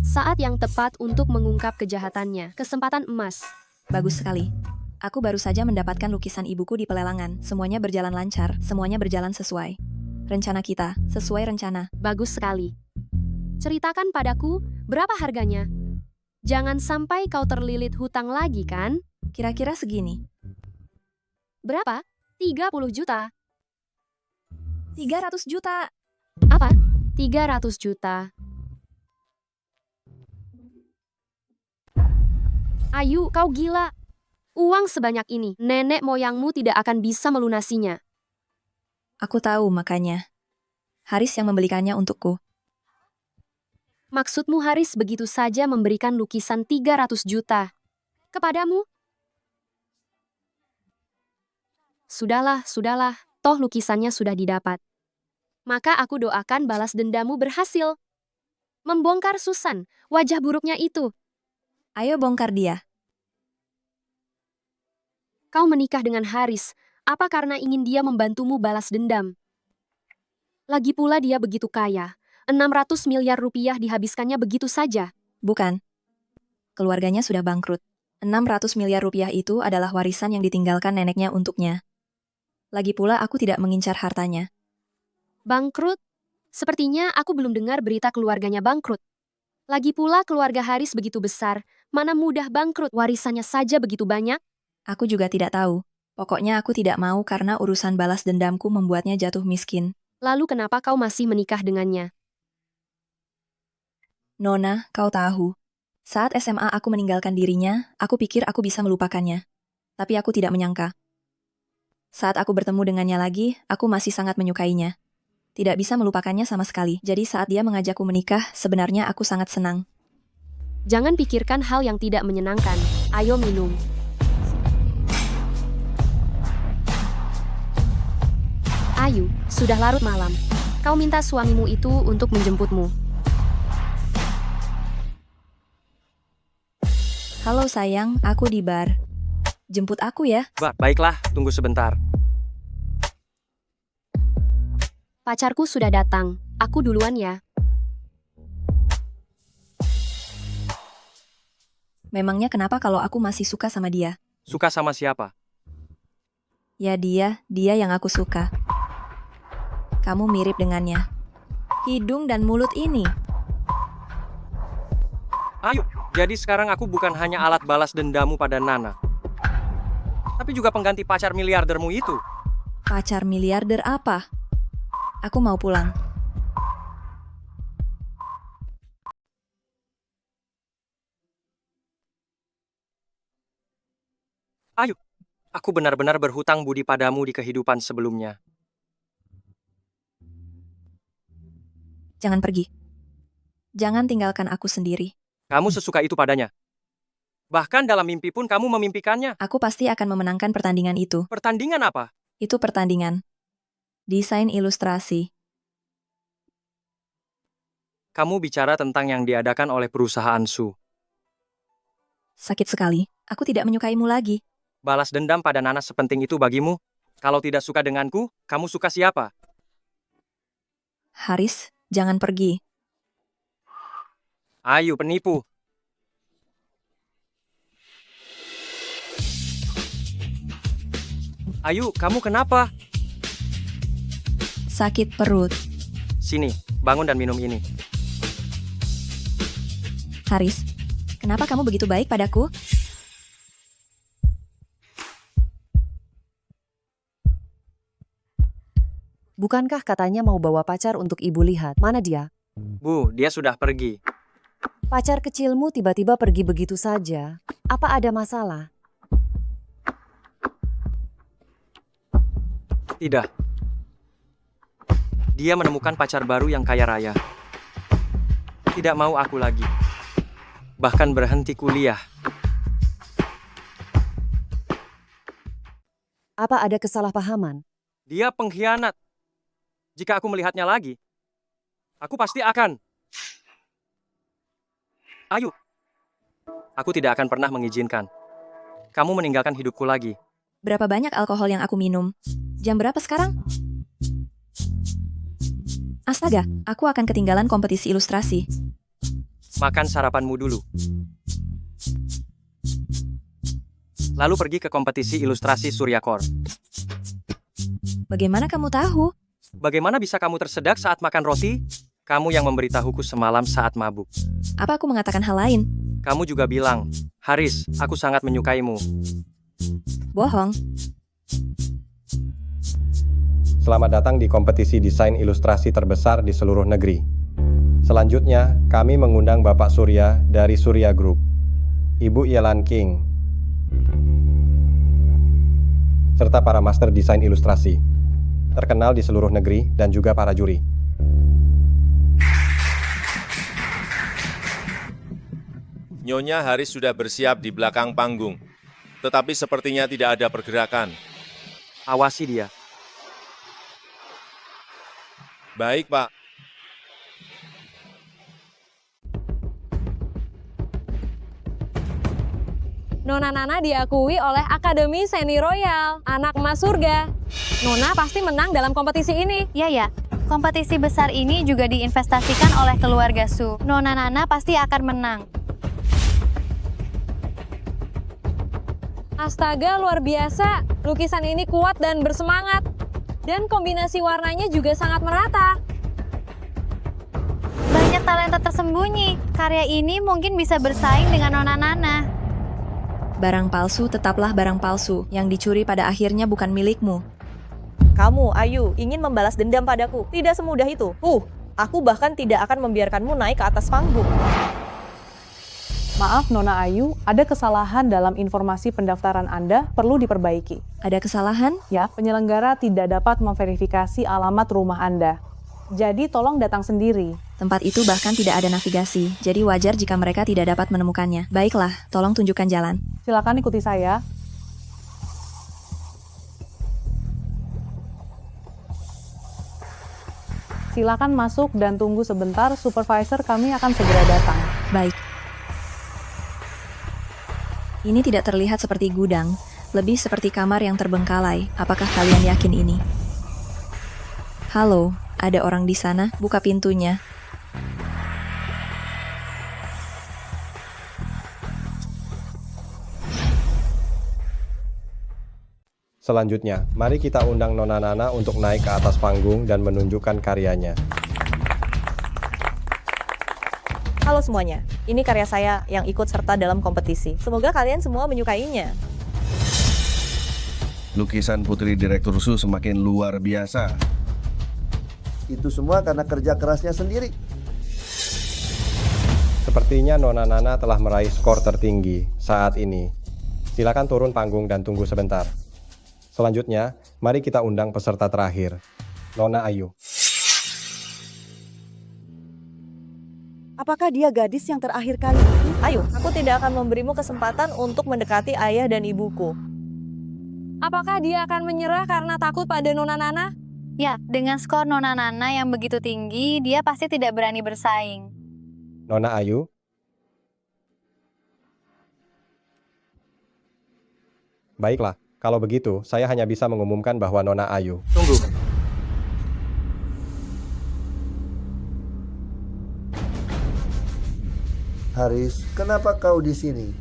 Saat yang tepat untuk mengungkap kejahatannya. Kesempatan emas. Bagus sekali. Aku baru saja mendapatkan lukisan ibuku di pelelangan. Semuanya berjalan lancar, semuanya berjalan sesuai rencana kita, sesuai rencana. Bagus sekali. Ceritakan padaku, berapa harganya? Jangan sampai kau terlilit hutang lagi, kan? Kira-kira segini. Berapa? 30 juta. 300 juta. Apa? 300 juta. Ayu, kau gila. Uang sebanyak ini, nenek moyangmu tidak akan bisa melunasinya. Aku tahu makanya. Haris yang membelikannya untukku. Maksudmu Haris begitu saja memberikan lukisan 300 juta kepadamu? Sudahlah, toh lukisannya sudah didapat. Maka aku doakan balas dendamu berhasil. Membongkar Susan, wajah buruknya itu. Ayo bongkar dia. Kau menikah dengan Haris, apa karena ingin dia membantumu balas dendam? Lagi pula dia begitu kaya, 600 miliar rupiah dihabiskannya begitu saja. Bukan. Keluarganya sudah bangkrut. 600 miliar rupiah itu adalah warisan yang ditinggalkan neneknya untuknya. Lagi pula aku tidak mengincar hartanya. Bangkrut? Sepertinya aku belum dengar berita keluarganya bangkrut. Lagi pula keluarga Haris begitu besar, mana mudah bangkrut, warisannya saja begitu banyak. Aku juga tidak tahu. Pokoknya aku tidak mau karena urusan balas dendamku membuatnya jatuh miskin. Lalu kenapa kau masih menikah dengannya? Nona, kau tahu. Saat SMA aku meninggalkan dirinya, aku pikir aku bisa melupakannya. Tapi aku tidak menyangka. Saat aku bertemu dengannya lagi, aku masih sangat menyukainya. Tidak bisa melupakannya sama sekali. Jadi saat dia mengajakku menikah, sebenarnya aku sangat senang. Jangan pikirkan hal yang tidak menyenangkan. Ayo minum. Ayu, sudah larut malam. Kau minta suamimu itu untuk menjemputmu. Halo sayang, aku di bar. Jemput aku ya. Baiklah, tunggu sebentar. Pacarku sudah datang. Aku duluan ya. Memangnya kenapa kalau aku masih suka sama dia? Suka sama siapa? Ya dia yang aku suka. Kamu mirip dengannya. Hidung dan mulut ini. Ayo, jadi sekarang aku bukan hanya alat balas dendamu pada Nana. Tapi juga pengganti pacar miliardermu itu. Pacar miliarder apa? Aku mau pulang. Ayo, aku benar-benar berhutang budi padamu di kehidupan sebelumnya. Jangan pergi. Jangan tinggalkan aku sendiri. Kamu sesuka itu padanya. Bahkan dalam mimpi pun kamu memimpikannya. Aku pasti akan memenangkan pertandingan itu. Pertandingan apa? Itu pertandingan. Desain ilustrasi. Kamu bicara tentang yang diadakan oleh perusahaan Su. Sakit sekali. Aku tidak menyukaimu lagi. Balas dendam pada Nana sepenting itu bagimu? Kalau tidak suka denganku, kamu suka siapa? Haris, jangan pergi. Ayu, penipu. Ayu, kamu kenapa? Sakit perut. Sini, bangun dan minum ini. Haris, kenapa kamu begitu baik padaku? Bukankah katanya mau bawa pacar untuk ibu lihat? Mana dia? Bu, dia sudah pergi. Pacar kecilmu tiba-tiba pergi begitu saja. Apa ada masalah? Tidak. Dia menemukan pacar baru yang kaya raya. Tidak mau aku lagi. Bahkan berhenti kuliah. Apa ada kesalahpahaman? Dia pengkhianat. Jika aku melihatnya lagi, aku pasti akan. Ayu. Aku tidak akan pernah mengizinkan kamu meninggalkan hidupku lagi. Berapa banyak alkohol yang aku minum? Jam berapa sekarang? Astaga, aku akan ketinggalan kompetisi ilustrasi. Makan sarapanmu dulu. Lalu pergi ke kompetisi ilustrasi Suryakor. Bagaimana kamu tahu? Bagaimana bisa kamu tersedak saat makan roti? Kamu yang memberitahuku semalam saat mabuk. Apa aku mengatakan hal lain? Kamu juga bilang, Haris, aku sangat menyukaimu. Bohong. Selamat datang di kompetisi desain ilustrasi terbesar di seluruh negeri. Selanjutnya, kami mengundang Bapak Surya dari Surya Group, Ibu Yelan King, serta para master desain ilustrasi, terkenal di seluruh negeri dan juga para juri. Nyonya Haris sudah bersiap di belakang panggung, tetapi sepertinya tidak ada pergerakan. Awasi dia. Baik, Pak. Nona Nana diakui oleh Akademi Seni Royal, anak emas surga. Nona pasti menang dalam kompetisi ini. Iya ya, kompetisi besar ini juga diinvestasikan oleh keluarga Su. Nona Nana pasti akan menang. Astaga, luar biasa. Lukisan ini kuat dan bersemangat. Dan kombinasi warnanya juga sangat merata. Banyak talenta tersembunyi. Karya ini mungkin bisa bersaing dengan Nona Nana. Barang palsu tetaplah barang palsu. Yang dicuri pada akhirnya bukan milikmu. Kamu, Ayu, ingin membalas dendam padaku. Tidak semudah itu. Aku bahkan tidak akan membiarkanmu naik ke atas panggung. Maaf Nona Ayu, ada kesalahan dalam informasi pendaftaran Anda, perlu diperbaiki. Ada kesalahan? Ya, penyelenggara tidak dapat memverifikasi alamat rumah Anda. Jadi tolong datang sendiri. Tempat itu bahkan tidak ada navigasi, jadi wajar jika mereka tidak dapat menemukannya. Baiklah, tolong tunjukkan jalan. Silakan ikuti saya. Silakan masuk dan tunggu sebentar, supervisor kami akan segera datang. Baik. Ini tidak terlihat seperti gudang, lebih seperti kamar yang terbengkalai. Apakah kalian yakin ini? Halo, ada orang di sana? Buka pintunya. Selanjutnya, mari kita undang Nona Nana untuk naik ke atas panggung dan menunjukkan karyanya. Halo semuanya, ini karya saya yang ikut serta dalam kompetisi. Semoga kalian semua menyukainya. Lukisan Putri Direktur Su semakin luar biasa. Itu semua karena kerja kerasnya sendiri. Sepertinya Nona Nana telah meraih skor tertinggi saat ini. Silakan turun panggung dan tunggu sebentar. Selanjutnya, mari kita undang peserta terakhir, Nona Ayu. Apakah dia gadis yang terakhir kali itu? Ayo, aku tidak akan memberimu kesempatan untuk mendekati ayah dan ibuku. Apakah dia akan menyerah karena takut pada Nona Nana? Ya, dengan skor Nona Nana yang begitu tinggi, dia pasti tidak berani bersaing. Nona Ayu. Baiklah, kalau begitu, saya hanya bisa mengumumkan bahwa Nona Ayu. Tunggu. Haris, kenapa kau di sini?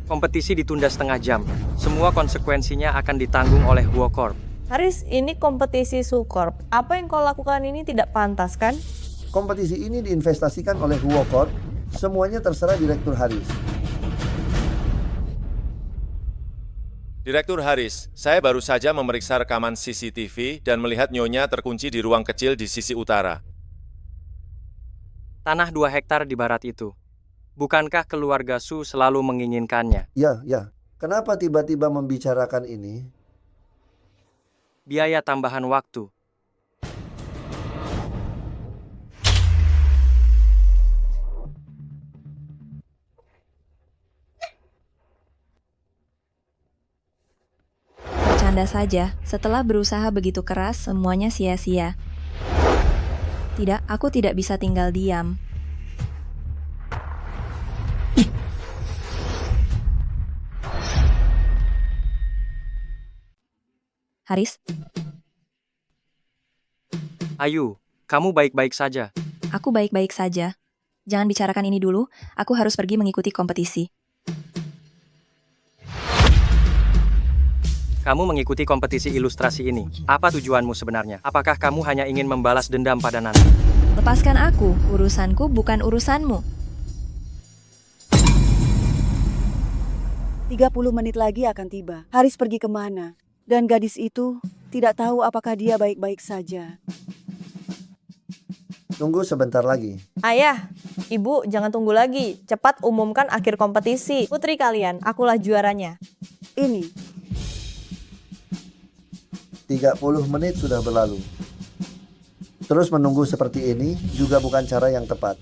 Kompetisi ditunda setengah jam. Semua konsekuensinya akan ditanggung oleh Huocorp. Haris, ini kompetisi Sukorp. Apa yang kau lakukan ini tidak pantas, kan? Kompetisi ini diinvestasikan oleh Huocorp. Semuanya terserah Direktur Haris. Direktur Haris, saya baru saja memeriksa rekaman CCTV dan melihat Nyonya terkunci di ruang kecil di sisi utara. Tanah 2 hektar di barat itu. Bukankah keluarga Su selalu menginginkannya? Ya, ya. Kenapa tiba-tiba membicarakan ini? Biaya tambahan waktu. Bercanda saja, setelah berusaha begitu keras, semuanya sia-sia. Tidak, aku tidak bisa tinggal diam. Haris, Ayu, kamu baik-baik saja. aku baik-baik saja. Jangan bicarakan ini dulu, aku harus pergi mengikuti kompetisi. Kamu mengikuti kompetisi ilustrasi ini. Apa tujuanmu sebenarnya? Apakah kamu hanya ingin membalas dendam pada Nana? Lepaskan aku, urusanku bukan urusanmu. 30 menit lagi akan tiba. Haris pergi kemana? Dan gadis itu tidak tahu apakah dia baik-baik saja. Tunggu sebentar lagi. Ayah, ibu jangan tunggu lagi. Cepat umumkan akhir kompetisi. Putri kalian, akulah juaranya. Ini 30 menit sudah berlalu. Terus menunggu seperti ini juga bukan cara yang tepat.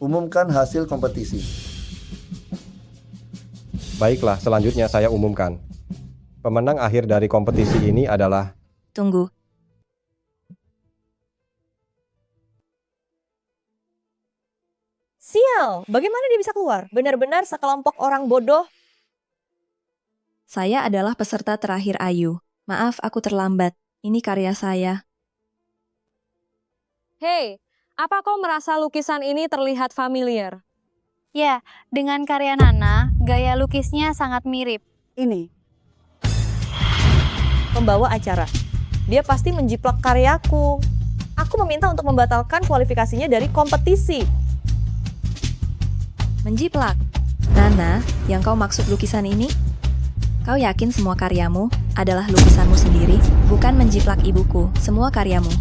Umumkan hasil kompetisi. Baiklah, selanjutnya saya umumkan. Pemenang akhir dari kompetisi ini adalah... Tunggu. Sial, bagaimana dia bisa keluar? Benar-benar sekelompok orang bodoh. Saya adalah peserta terakhir Ayu. Maaf, aku terlambat. Ini karya saya. Hei, apa kau merasa lukisan ini terlihat familiar? Ya, dengan karya Nana, gaya lukisnya sangat mirip. Ini. Pembawa acara. Dia pasti menjiplak karyaku. Aku meminta untuk membatalkan kualifikasinya dari kompetisi. Menjiplak. Nana, yang kau maksud lukisan ini? Kau yakin semua karyamu adalah lukisanmu sendiri, bukan menjiplak ibuku, semua karyamu.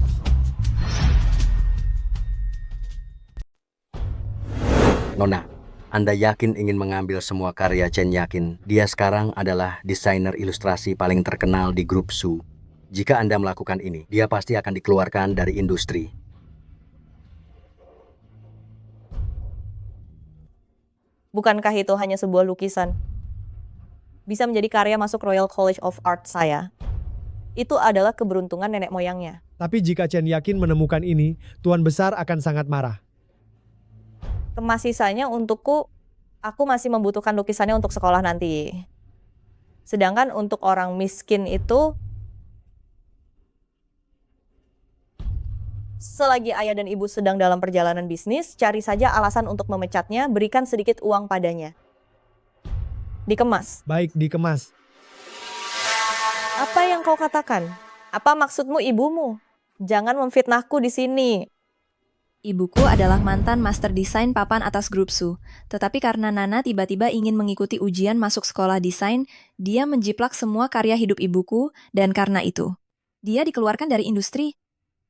Nona, Anda yakin ingin mengambil semua karya Chen Yakin? Dia sekarang adalah desainer ilustrasi paling terkenal di grup Su. Jika Anda melakukan ini, dia pasti akan dikeluarkan dari industri. Bukankah itu hanya sebuah lukisan? Bisa menjadi karya masuk Royal College of Art saya. Itu adalah keberuntungan nenek moyangnya. Tapi jika Chen Yakin menemukan ini, Tuan Besar akan sangat marah. Kemas sisanya untukku, aku masih membutuhkan lukisannya untuk sekolah nanti. Sedangkan untuk orang miskin itu, selagi ayah dan ibu sedang dalam perjalanan bisnis, cari saja alasan untuk memecatnya, berikan sedikit uang padanya. Dikemas. Baik, dikemas. Apa yang kau katakan? Apa maksudmu ibumu? Jangan memfitnahku di sini. Ibuku adalah mantan master desain papan atas grup Su. Tetapi karena Nana tiba-tiba ingin mengikuti ujian masuk sekolah desain, dia menjiplak semua karya hidup ibuku, dan karena itu, dia dikeluarkan dari industri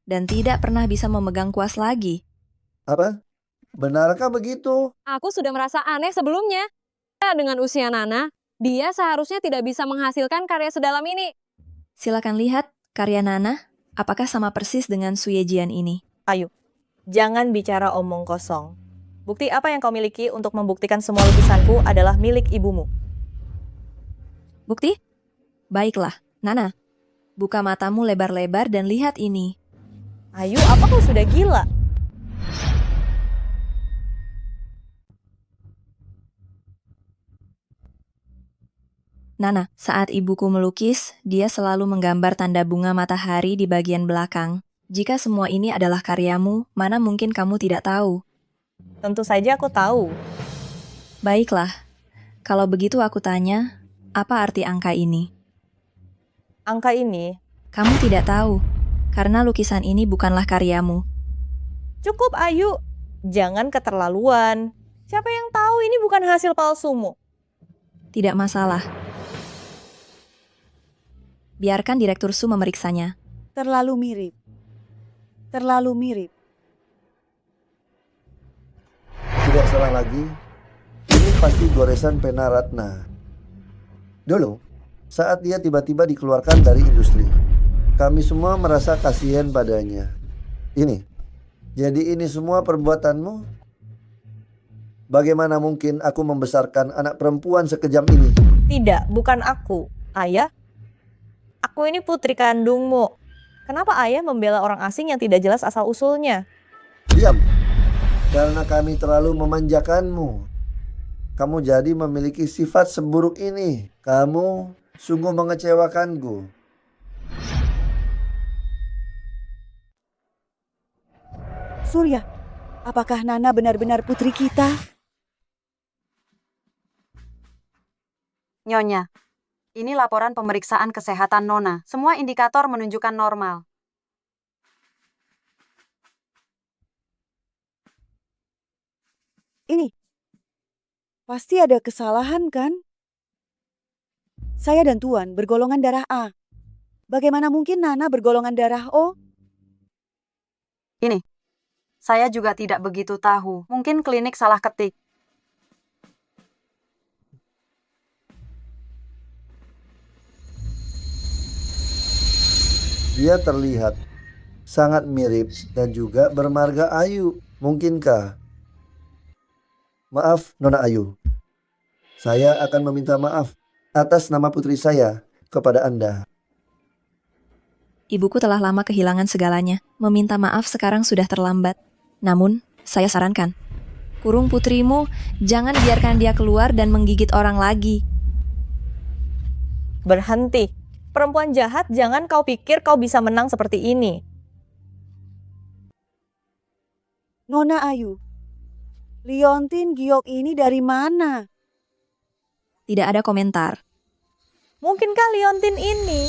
dan tidak pernah bisa memegang kuas lagi. Apa? Benarkah begitu? Aku sudah merasa aneh sebelumnya. Dengan usia Nana, dia seharusnya tidak bisa menghasilkan karya sedalam ini. Silakan lihat karya Nana, apakah sama persis dengan Su Yejian ini? Ayo, jangan bicara omong kosong. Bukti apa yang kau miliki untuk membuktikan semua lukisanku adalah milik ibumu? Bukti? Baiklah, Nana. Buka matamu lebar-lebar dan lihat ini. Ayu, apa kau sudah gila? Nana, saat ibuku melukis, dia selalu menggambar tanda bunga matahari di bagian belakang. Jika semua ini adalah karyamu, mana mungkin kamu tidak tahu? Tentu saja aku tahu. Baiklah, kalau begitu aku tanya, apa arti angka ini? Angka ini? Kamu tidak tahu, karena lukisan ini bukanlah karyamu. Cukup, Ayu. Jangan keterlaluan. Siapa yang tahu ini bukan hasil palsumu? Tidak masalah. Biarkan Direktur Su memeriksanya. Terlalu mirip. Terlalu mirip. Tidak salah lagi, ini pasti goresan Pena Ratna. Dulu, saat dia tiba-tiba dikeluarkan dari industri, kami semua merasa kasihan padanya. Jadi ini semua perbuatanmu? Bagaimana mungkin aku membesarkan anak perempuan sekejam ini? Tidak, bukan aku. Ayah, aku ini putri kandungmu. Kenapa ayah membela orang asing yang tidak jelas asal-usulnya? Diam. Karena kami terlalu memanjakanmu. Kamu jadi memiliki sifat seburuk ini. Kamu sungguh mengecewakanku. Surya, apakah Nana benar-benar putri kita? Nyonya, ini laporan pemeriksaan kesehatan Nona. Semua indikator menunjukkan normal. Ini, pasti ada kesalahan kan? Saya dan Tuan bergolongan darah A. Bagaimana mungkin Nana bergolongan darah O? Ini, saya juga tidak begitu tahu. Mungkin klinik salah ketik. Dia terlihat sangat mirip dan juga bermarga Ayu. Mungkinkah? Maaf, Nona Ayu. Saya akan meminta maaf atas nama putri saya kepada Anda. Ibuku telah lama kehilangan segalanya. Meminta maaf sekarang sudah terlambat. Namun, saya sarankan, kurung putrimu, jangan biarkan dia keluar dan menggigit orang lagi. Berhenti. Perempuan jahat, jangan kau pikir kau bisa menang seperti ini. Nona Ayu, Liontin Giok ini dari mana? Tidak ada komentar. Mungkinkah Liontin ini?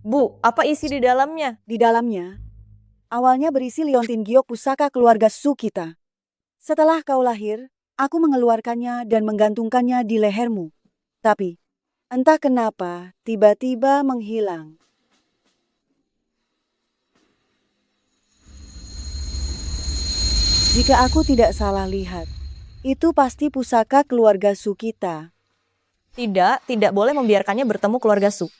Bu, apa isi di dalamnya? Di dalamnya, awalnya berisi Liontin Giok pusaka keluarga Su kita. Setelah kau lahir, aku mengeluarkannya dan menggantungkannya di lehermu. Tapi, entah kenapa, tiba-tiba menghilang. Jika aku tidak salah lihat, itu pasti pusaka keluarga Su kita. Tidak boleh membiarkannya bertemu keluarga Su.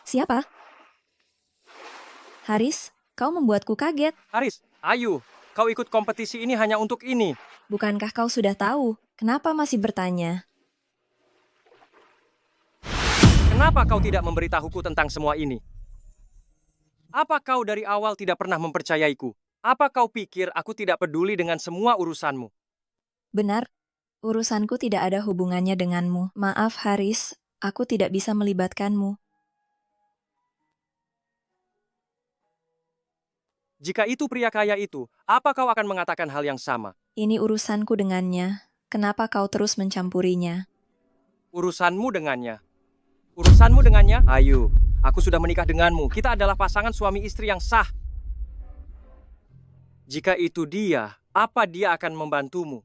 Siapa? Haris, kau membuatku kaget. Haris, Ayu, kau ikut kompetisi ini hanya untuk ini. Bukankah kau sudah tahu? Kenapa masih bertanya? Kenapa kau tidak memberitahuku tentang semua ini? Apa kau dari awal tidak pernah mempercayaiku? Apa kau pikir aku tidak peduli dengan semua urusanmu? Benar, urusanku tidak ada hubungannya denganmu. Maaf Haris, aku tidak bisa melibatkanmu. Jika itu pria kaya itu, apa kau akan mengatakan hal yang sama? Ini urusanku dengannya. Kenapa kau terus mencampurinya? Urusanmu dengannya. Urusanmu dengannya? Ayu, aku sudah menikah denganmu. Kita adalah pasangan suami istri yang sah. Jika itu dia, apa dia akan membantumu?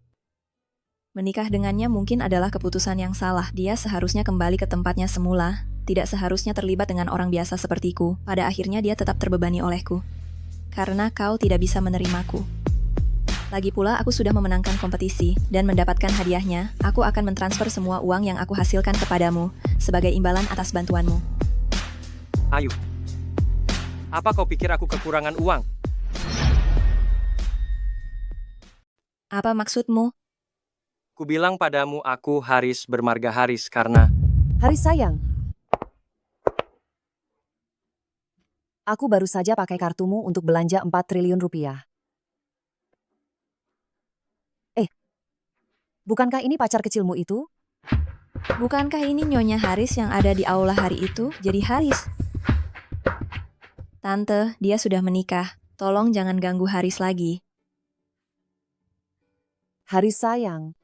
Menikah dengannya mungkin adalah keputusan yang salah. Dia seharusnya kembali ke tempatnya semula. Tidak seharusnya terlibat dengan orang biasa sepertiku. Pada akhirnya dia tetap terbebani olehku. Karena kau tidak bisa menerimaku. Lagi pula aku sudah memenangkan kompetisi dan mendapatkan hadiahnya. Aku akan mentransfer semua uang yang aku hasilkan kepadamu sebagai imbalan atas bantuanmu. Ayu, apa kau pikir aku kekurangan uang? Apa maksudmu? Ku bilang padamu aku Haris bermarga Haris karena... Haris sayang. Aku baru saja pakai kartumu untuk belanja 4 triliun rupiah. Bukankah ini pacar kecilmu itu? Bukankah ini Nyonya Haris yang ada di aula hari itu? Jadi Haris. Tante, dia sudah menikah. Tolong jangan ganggu Haris lagi. Haris sayang.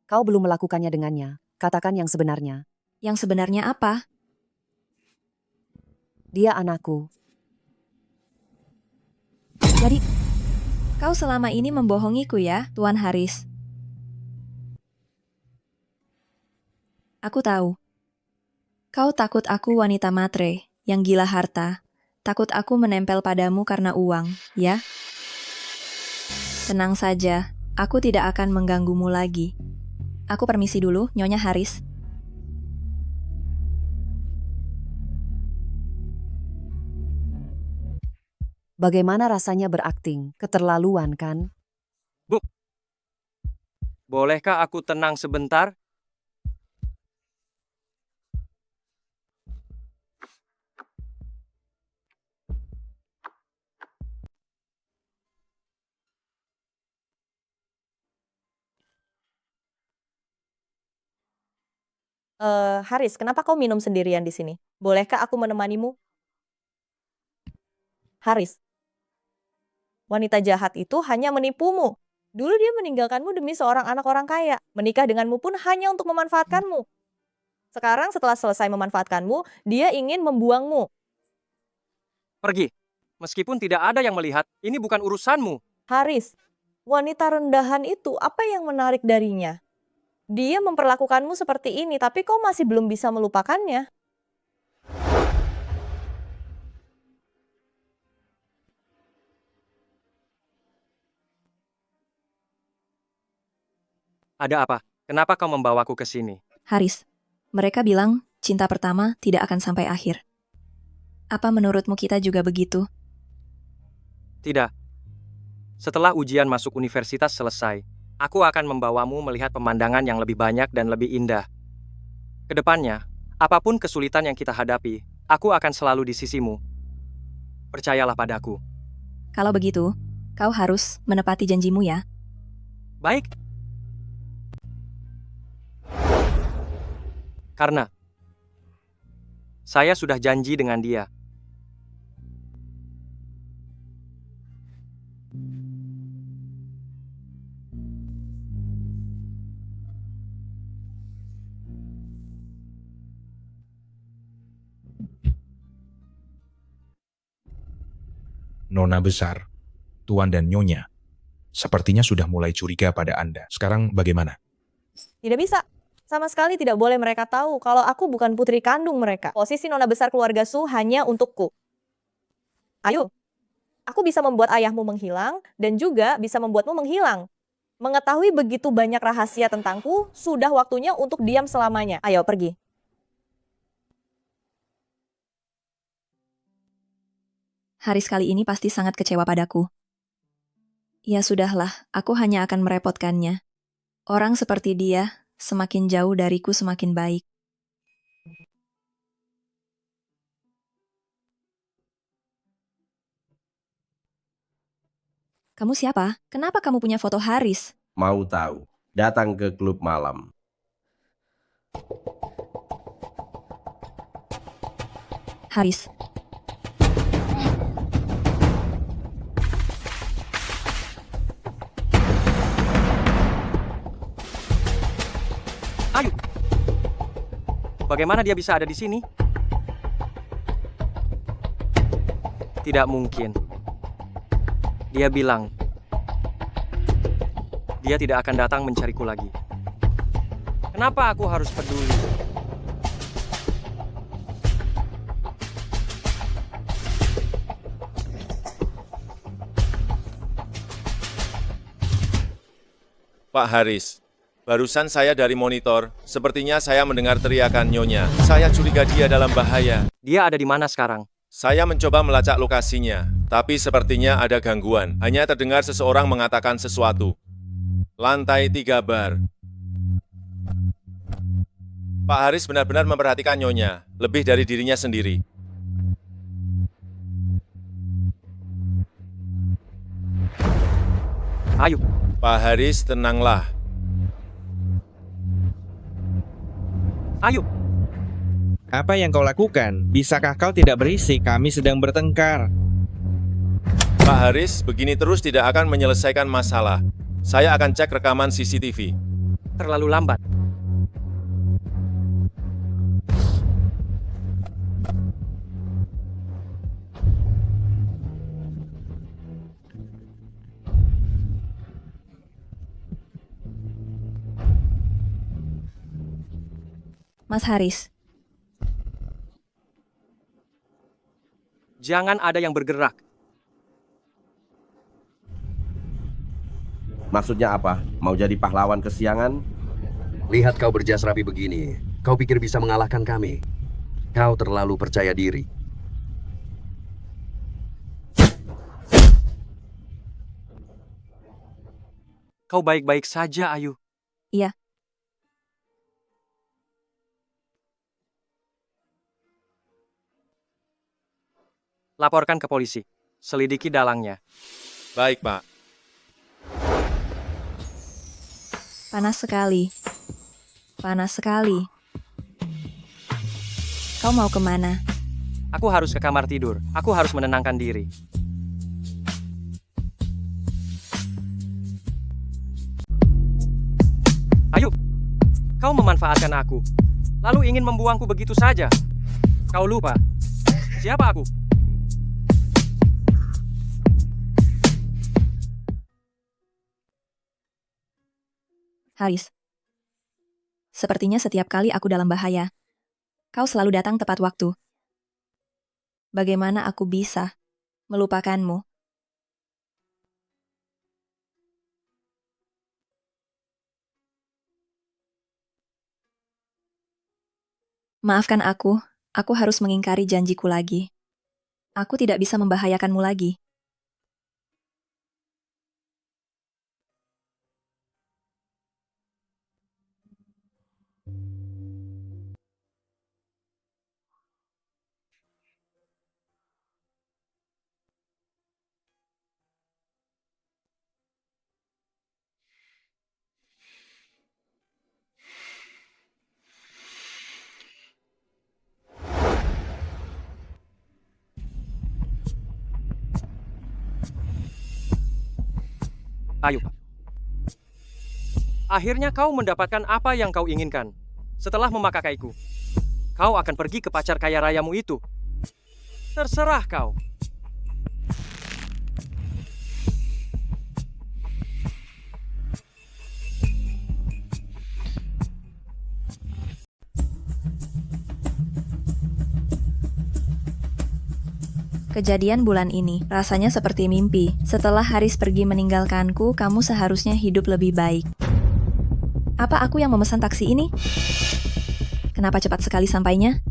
Kau belum melakukannya dengannya. Katakan yang sebenarnya. Yang sebenarnya apa? Dia anakku. Jadi, kau selama ini membohongiku ya, Tuan Haris. Aku tahu. Kau takut aku wanita matre, yang gila harta. Takut aku menempel padamu karena uang, ya? Tenang saja, aku tidak akan mengganggumu lagi. Aku permisi dulu, Nyonya Haris. Bagaimana rasanya berakting? Keterlaluan kan? Bu, bolehkah aku tenang sebentar? Haris, kenapa kau minum sendirian di sini? Bolehkah aku menemanimu? Haris, wanita jahat itu hanya menipumu. Dulu dia meninggalkanmu demi seorang anak orang kaya. Menikah denganmu pun hanya untuk memanfaatkanmu. Sekarang setelah selesai memanfaatkanmu, dia ingin membuangmu. Pergi. Meskipun tidak ada yang melihat, ini bukan urusanmu. Haris, wanita rendahan itu apa yang menarik darinya? Dia memperlakukanmu seperti ini, tapi kau masih belum bisa melupakannya. Ada apa? Kenapa kau membawaku ke sini? Haris, mereka bilang cinta pertama tidak akan sampai akhir. Apa menurutmu kita juga begitu? Tidak. Setelah ujian masuk universitas selesai, aku akan membawamu melihat pemandangan yang lebih banyak dan lebih indah. Kedepannya, apapun kesulitan yang kita hadapi, aku akan selalu di sisimu. Percayalah padaku. Kalau begitu, kau harus menepati janjimu ya. Baik. Karena saya sudah janji dengan dia. Nona besar, Tuan dan Nyonya, sepertinya sudah mulai curiga pada Anda. Sekarang bagaimana? Tidak bisa. Sama sekali tidak boleh mereka tahu kalau aku bukan putri kandung mereka. Posisi nona besar keluarga Su hanya untukku. Ayo, aku bisa membuat ayahmu menghilang dan juga bisa membuatmu menghilang. Mengetahui begitu banyak rahasia tentangku, sudah waktunya untuk diam selamanya. Ayo pergi. Haris kali ini pasti sangat kecewa padaku. Ya sudahlah, aku hanya akan merepotkannya. Orang seperti dia, semakin jauh dariku semakin baik. Kamu siapa? Kenapa kamu punya foto Haris? Mau tahu? Datang ke klub malam. Haris. Ayo. Bagaimana dia bisa ada di sini? Tidak mungkin. Dia bilang, dia tidak akan datang mencariku lagi. Kenapa aku harus peduli? Pak Haris, barusan saya dari monitor, sepertinya saya mendengar teriakan Nyonya. Saya curiga dia dalam bahaya. Dia ada di mana sekarang? Saya mencoba melacak lokasinya, tapi sepertinya ada gangguan. Hanya terdengar seseorang mengatakan sesuatu. Lantai 3 bar. Pak Haris benar-benar memperhatikan Nyonya, lebih dari dirinya sendiri. Ayo. Pak Haris, tenanglah. Ayo. Apa yang kau lakukan? Bisakah kau tidak berisik? Kami sedang bertengkar. Pak Haris, begini terus tidak akan menyelesaikan masalah. Saya akan cek rekaman CCTV. Terlalu lambat. Mas Haris, Jangan ada yang bergerak. Maksudnya apa? Mau jadi pahlawan kesiangan? Lihat kau berjas rapi begini. Kau pikir bisa mengalahkan kami? Kau terlalu percaya diri. Kau baik-baik saja, Ayu. Iya. Laporkan ke polisi. Selidiki dalangnya. Baik, Pak. panas sekali. Panas sekali. Kau mau kemana? Aku harus ke kamar tidur. Aku harus menenangkan diri. Ayo, kau memanfaatkan aku. Lalu ingin membuangku begitu saja. Kau lupa. Siapa aku? Haris. Sepertinya setiap kali aku dalam bahaya, kau selalu datang tepat waktu. Bagaimana aku bisa melupakanmu? Maafkan aku harus mengingkari janjiku lagi. Aku tidak bisa membahayakanmu lagi. Ayo. Akhirnya kau mendapatkan apa yang kau inginkan. Setelah memakaiku, kau akan pergi ke pacar kaya rayamu itu. Terserah kau. Kejadian bulan ini rasanya seperti mimpi. Setelah Haris pergi meninggalkanku, kamu seharusnya hidup lebih baik. Apa aku yang memesan taksi ini? Kenapa cepat sekali sampainya?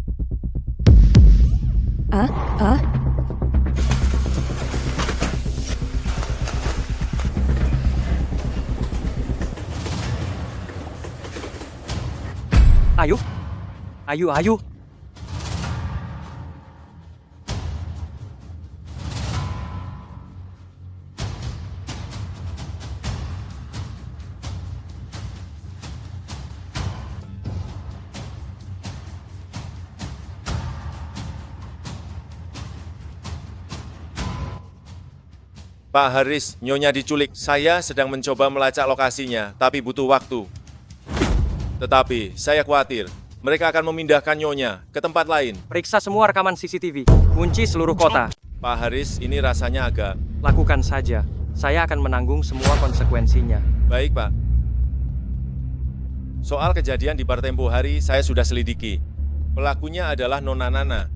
Ayo. Pak Haris, Nyonya diculik. Saya sedang mencoba melacak lokasinya, tapi butuh waktu. Tetapi, saya khawatir, mereka akan memindahkan Nyonya ke tempat lain. Periksa semua rekaman CCTV. Kunci seluruh kota. Pak Haris, ini rasanya agak... Lakukan saja. Saya akan menanggung semua konsekuensinya. Baik, Pak. Soal kejadian di bar tempo hari, saya sudah selidiki. Pelakunya adalah Nona Nana.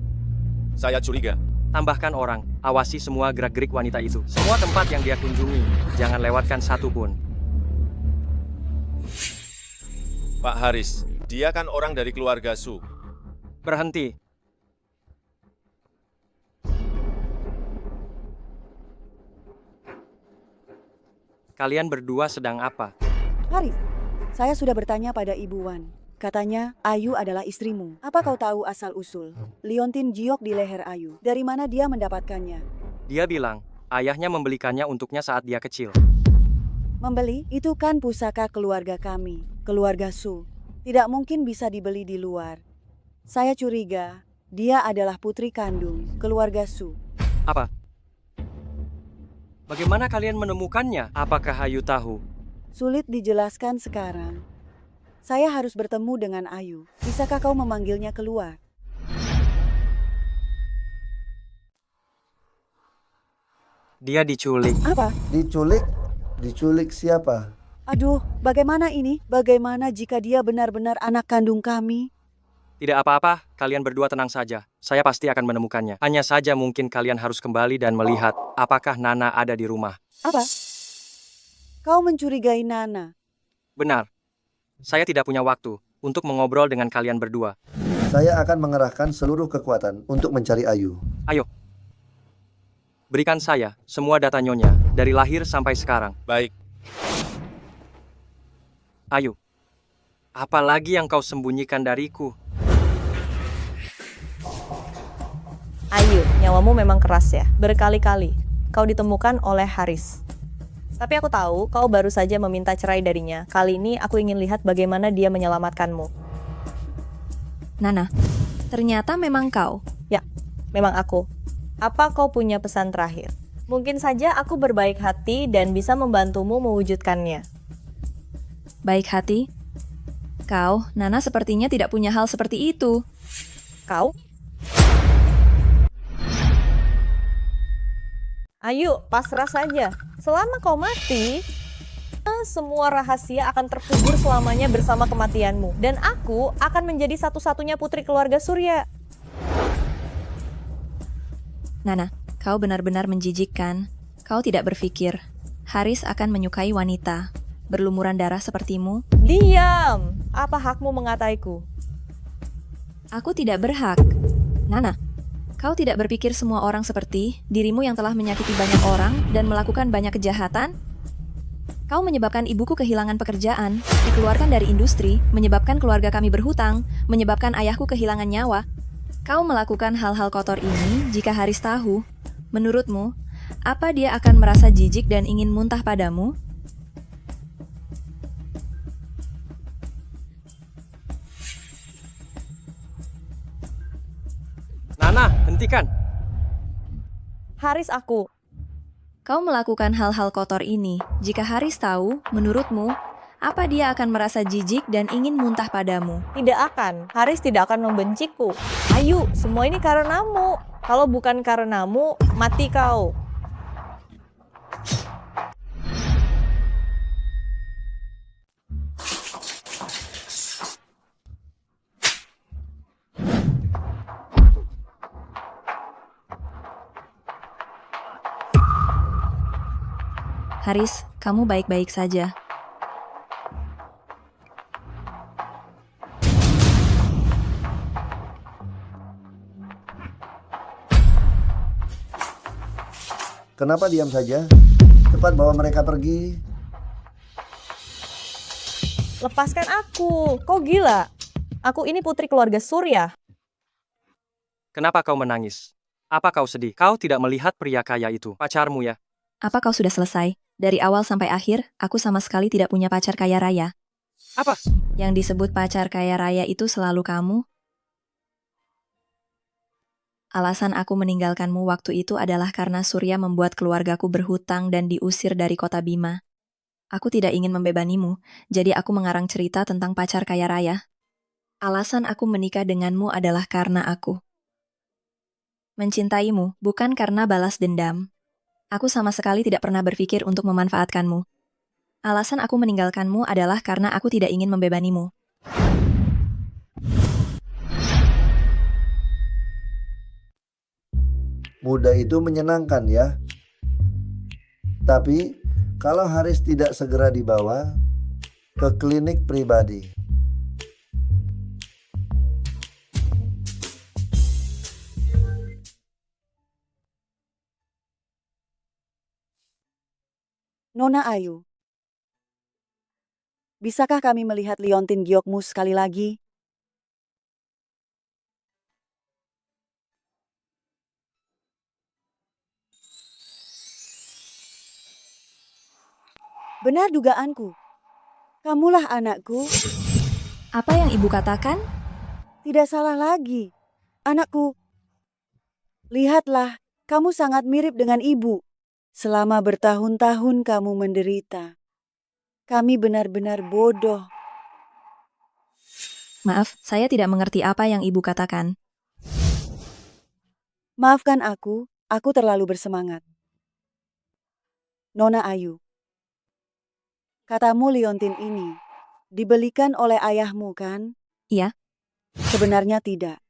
Saya curiga. Tambahkan orang, awasi semua gerak-gerik wanita itu. Semua tempat yang dia kunjungi, jangan lewatkan satu pun. Pak Haris, dia kan orang dari keluarga Su. Berhenti. Kalian berdua sedang apa? Haris, saya sudah bertanya pada Ibu Wan. Katanya, Ayu adalah istrimu. Apa kau tahu asal-usul liontin giok di leher Ayu? Dari mana dia mendapatkannya? Dia bilang, ayahnya membelikannya untuknya saat dia kecil. Membeli? Itu kan pusaka keluarga kami, keluarga Su. Tidak mungkin bisa dibeli di luar. Saya curiga, dia adalah putri kandung keluarga Su. Apa? Bagaimana kalian menemukannya? Apakah Ayu tahu? Sulit dijelaskan sekarang. Saya harus bertemu dengan Ayu. Bisakah kau memanggilnya keluar? Dia diculik. Apa? Diculik? Diculik siapa? Aduh, bagaimana ini? Bagaimana jika dia benar-benar anak kandung kami? Tidak apa-apa, kalian berdua tenang saja. Saya pasti akan menemukannya. Hanya saja mungkin kalian harus kembali dan melihat apakah Nana ada di rumah. Apa? Kau mencurigai Nana? Benar. Saya tidak punya waktu untuk mengobrol dengan kalian berdua. Saya akan mengerahkan seluruh kekuatan untuk mencari Ayu. Ayo. Berikan saya semua data Nyonya dari lahir sampai sekarang. Baik. Ayo. Apa lagi yang kau sembunyikan dariku? Ayu, nyawamu memang keras ya. Berkali-kali kau ditemukan oleh Haris. Tapi aku tahu kau baru saja meminta cerai darinya. Kali ini aku ingin lihat bagaimana dia menyelamatkanmu. Nana, ternyata memang kau. Ya, memang aku. Apa kau punya pesan terakhir? Mungkin saja aku berbaik hati dan bisa membantumu mewujudkannya. Baik hati? Kau, Nana sepertinya tidak punya hal seperti itu. Kau? Ayo, pasrah saja. Selama kau mati, semua rahasia akan terkubur selamanya bersama kematianmu. Dan aku akan menjadi satu-satunya putri keluarga Surya. Nana, kau benar-benar menjijikkan. Kau tidak berpikir Haris akan menyukai wanita berlumuran darah sepertimu? Diam! Apa hakmu mengataiku? Aku tidak berhak. Nana, kau tidak berpikir semua orang seperti dirimu yang telah menyakiti banyak orang dan melakukan banyak kejahatan? Kau menyebabkan ibuku kehilangan pekerjaan, dikeluarkan dari industri, menyebabkan keluarga kami berhutang, menyebabkan ayahku kehilangan nyawa. Kau melakukan hal-hal kotor ini jika Haris tahu. Menurutmu, apa dia akan merasa jijik dan ingin muntah padamu? Nana, hentikan. Haris aku. Kau melakukan hal-hal kotor ini. Jika Haris tahu, menurutmu, apa dia akan merasa jijik dan ingin muntah padamu? Tidak akan. Haris tidak akan membenciku. Ayu, semua ini karenamu. Kalau bukan karenamu, mati kau. Haris, kamu baik-baik saja. Kenapa diam saja? Cepat bawa mereka pergi. Lepaskan aku. Kau gila. Aku ini putri keluarga Surya. Kenapa kau menangis? Apa kau sedih? Kau tidak melihat pria kaya itu, pacarmu ya? Apa kau sudah selesai? Dari awal sampai akhir, aku sama sekali tidak punya pacar kaya raya. Apa? Yang disebut pacar kaya raya itu selalu kamu? Alasan aku meninggalkanmu waktu itu adalah karena Surya membuat keluargaku berhutang dan diusir dari kota Bima. Aku tidak ingin membebanimu, jadi aku mengarang cerita tentang pacar kaya raya. Alasan aku menikah denganmu adalah karena aku mencintaimu, bukan karena balas dendam. Aku sama sekali tidak pernah berpikir untuk memanfaatkanmu. Alasan aku meninggalkanmu adalah karena aku tidak ingin membebanimu. Muda itu menyenangkan ya. Tapi kalau Haris tidak segera dibawa ke klinik pribadi. Nona Ayu, bisakah kami melihat liontin giokmu sekali lagi? Benar dugaanku. Kamulah anakku. Apa yang ibu katakan? Tidak salah lagi. Anakku. Lihatlah, kamu sangat mirip dengan ibu. Selama bertahun-tahun kamu menderita. Kami benar-benar bodoh. Maaf, saya tidak mengerti apa yang ibu katakan. Maafkan aku terlalu bersemangat. Nona Ayu. Katamu liontin ini dibelikan oleh ayahmu kan? Iya. Sebenarnya tidak.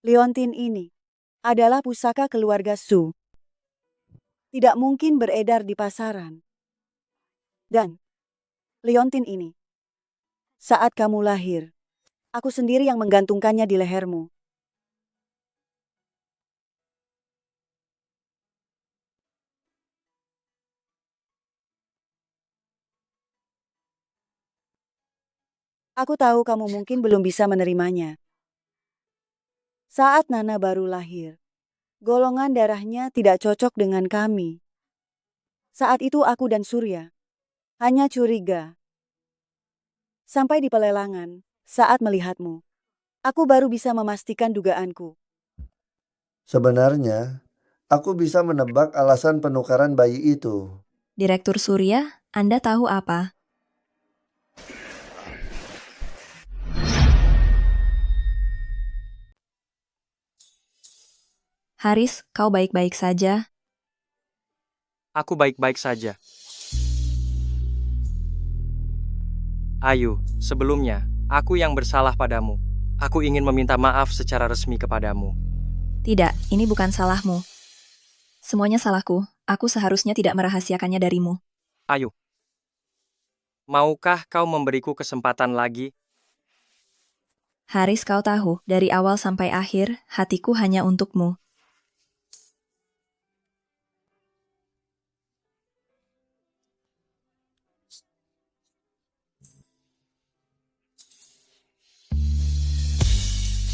Leontin ini adalah pusaka keluarga Su. Tidak mungkin beredar di pasaran. Dan Leontin ini, saat kamu lahir, aku sendiri yang menggantungkannya di lehermu. Aku tahu kamu mungkin belum bisa menerimanya. Saat Nana baru lahir, golongan darahnya tidak cocok dengan kami. Saat itu aku dan Surya hanya curiga. Sampai di pelelangan, saat melihatmu, aku baru bisa memastikan dugaanku. Sebenarnya, aku bisa menebak alasan penukaran bayi itu. Direktur Surya, Anda tahu apa? Haris, kau baik-baik saja? Aku baik-baik saja. Ayu, sebelumnya, aku yang bersalah padamu. Aku ingin meminta maaf secara resmi kepadamu. Tidak, ini bukan salahmu. Semuanya salahku. Aku seharusnya tidak merahasiakannya darimu. Ayu, maukah kau memberiku kesempatan lagi? Haris, kau tahu, dari awal sampai akhir, hatiku hanya untukmu.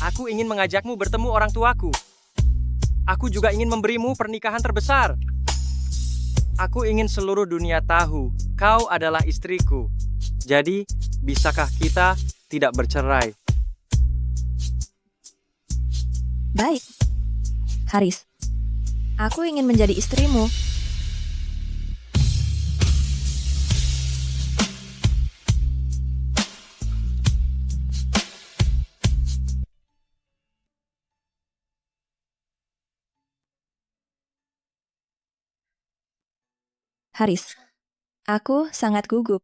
Aku ingin mengajakmu bertemu orang tuaku. Aku juga ingin memberimu pernikahan terbesar. Aku ingin seluruh dunia tahu, kau adalah istriku. Jadi, bisakah kita tidak bercerai? Baik. Haris, aku ingin menjadi istrimu. Haris, aku sangat gugup.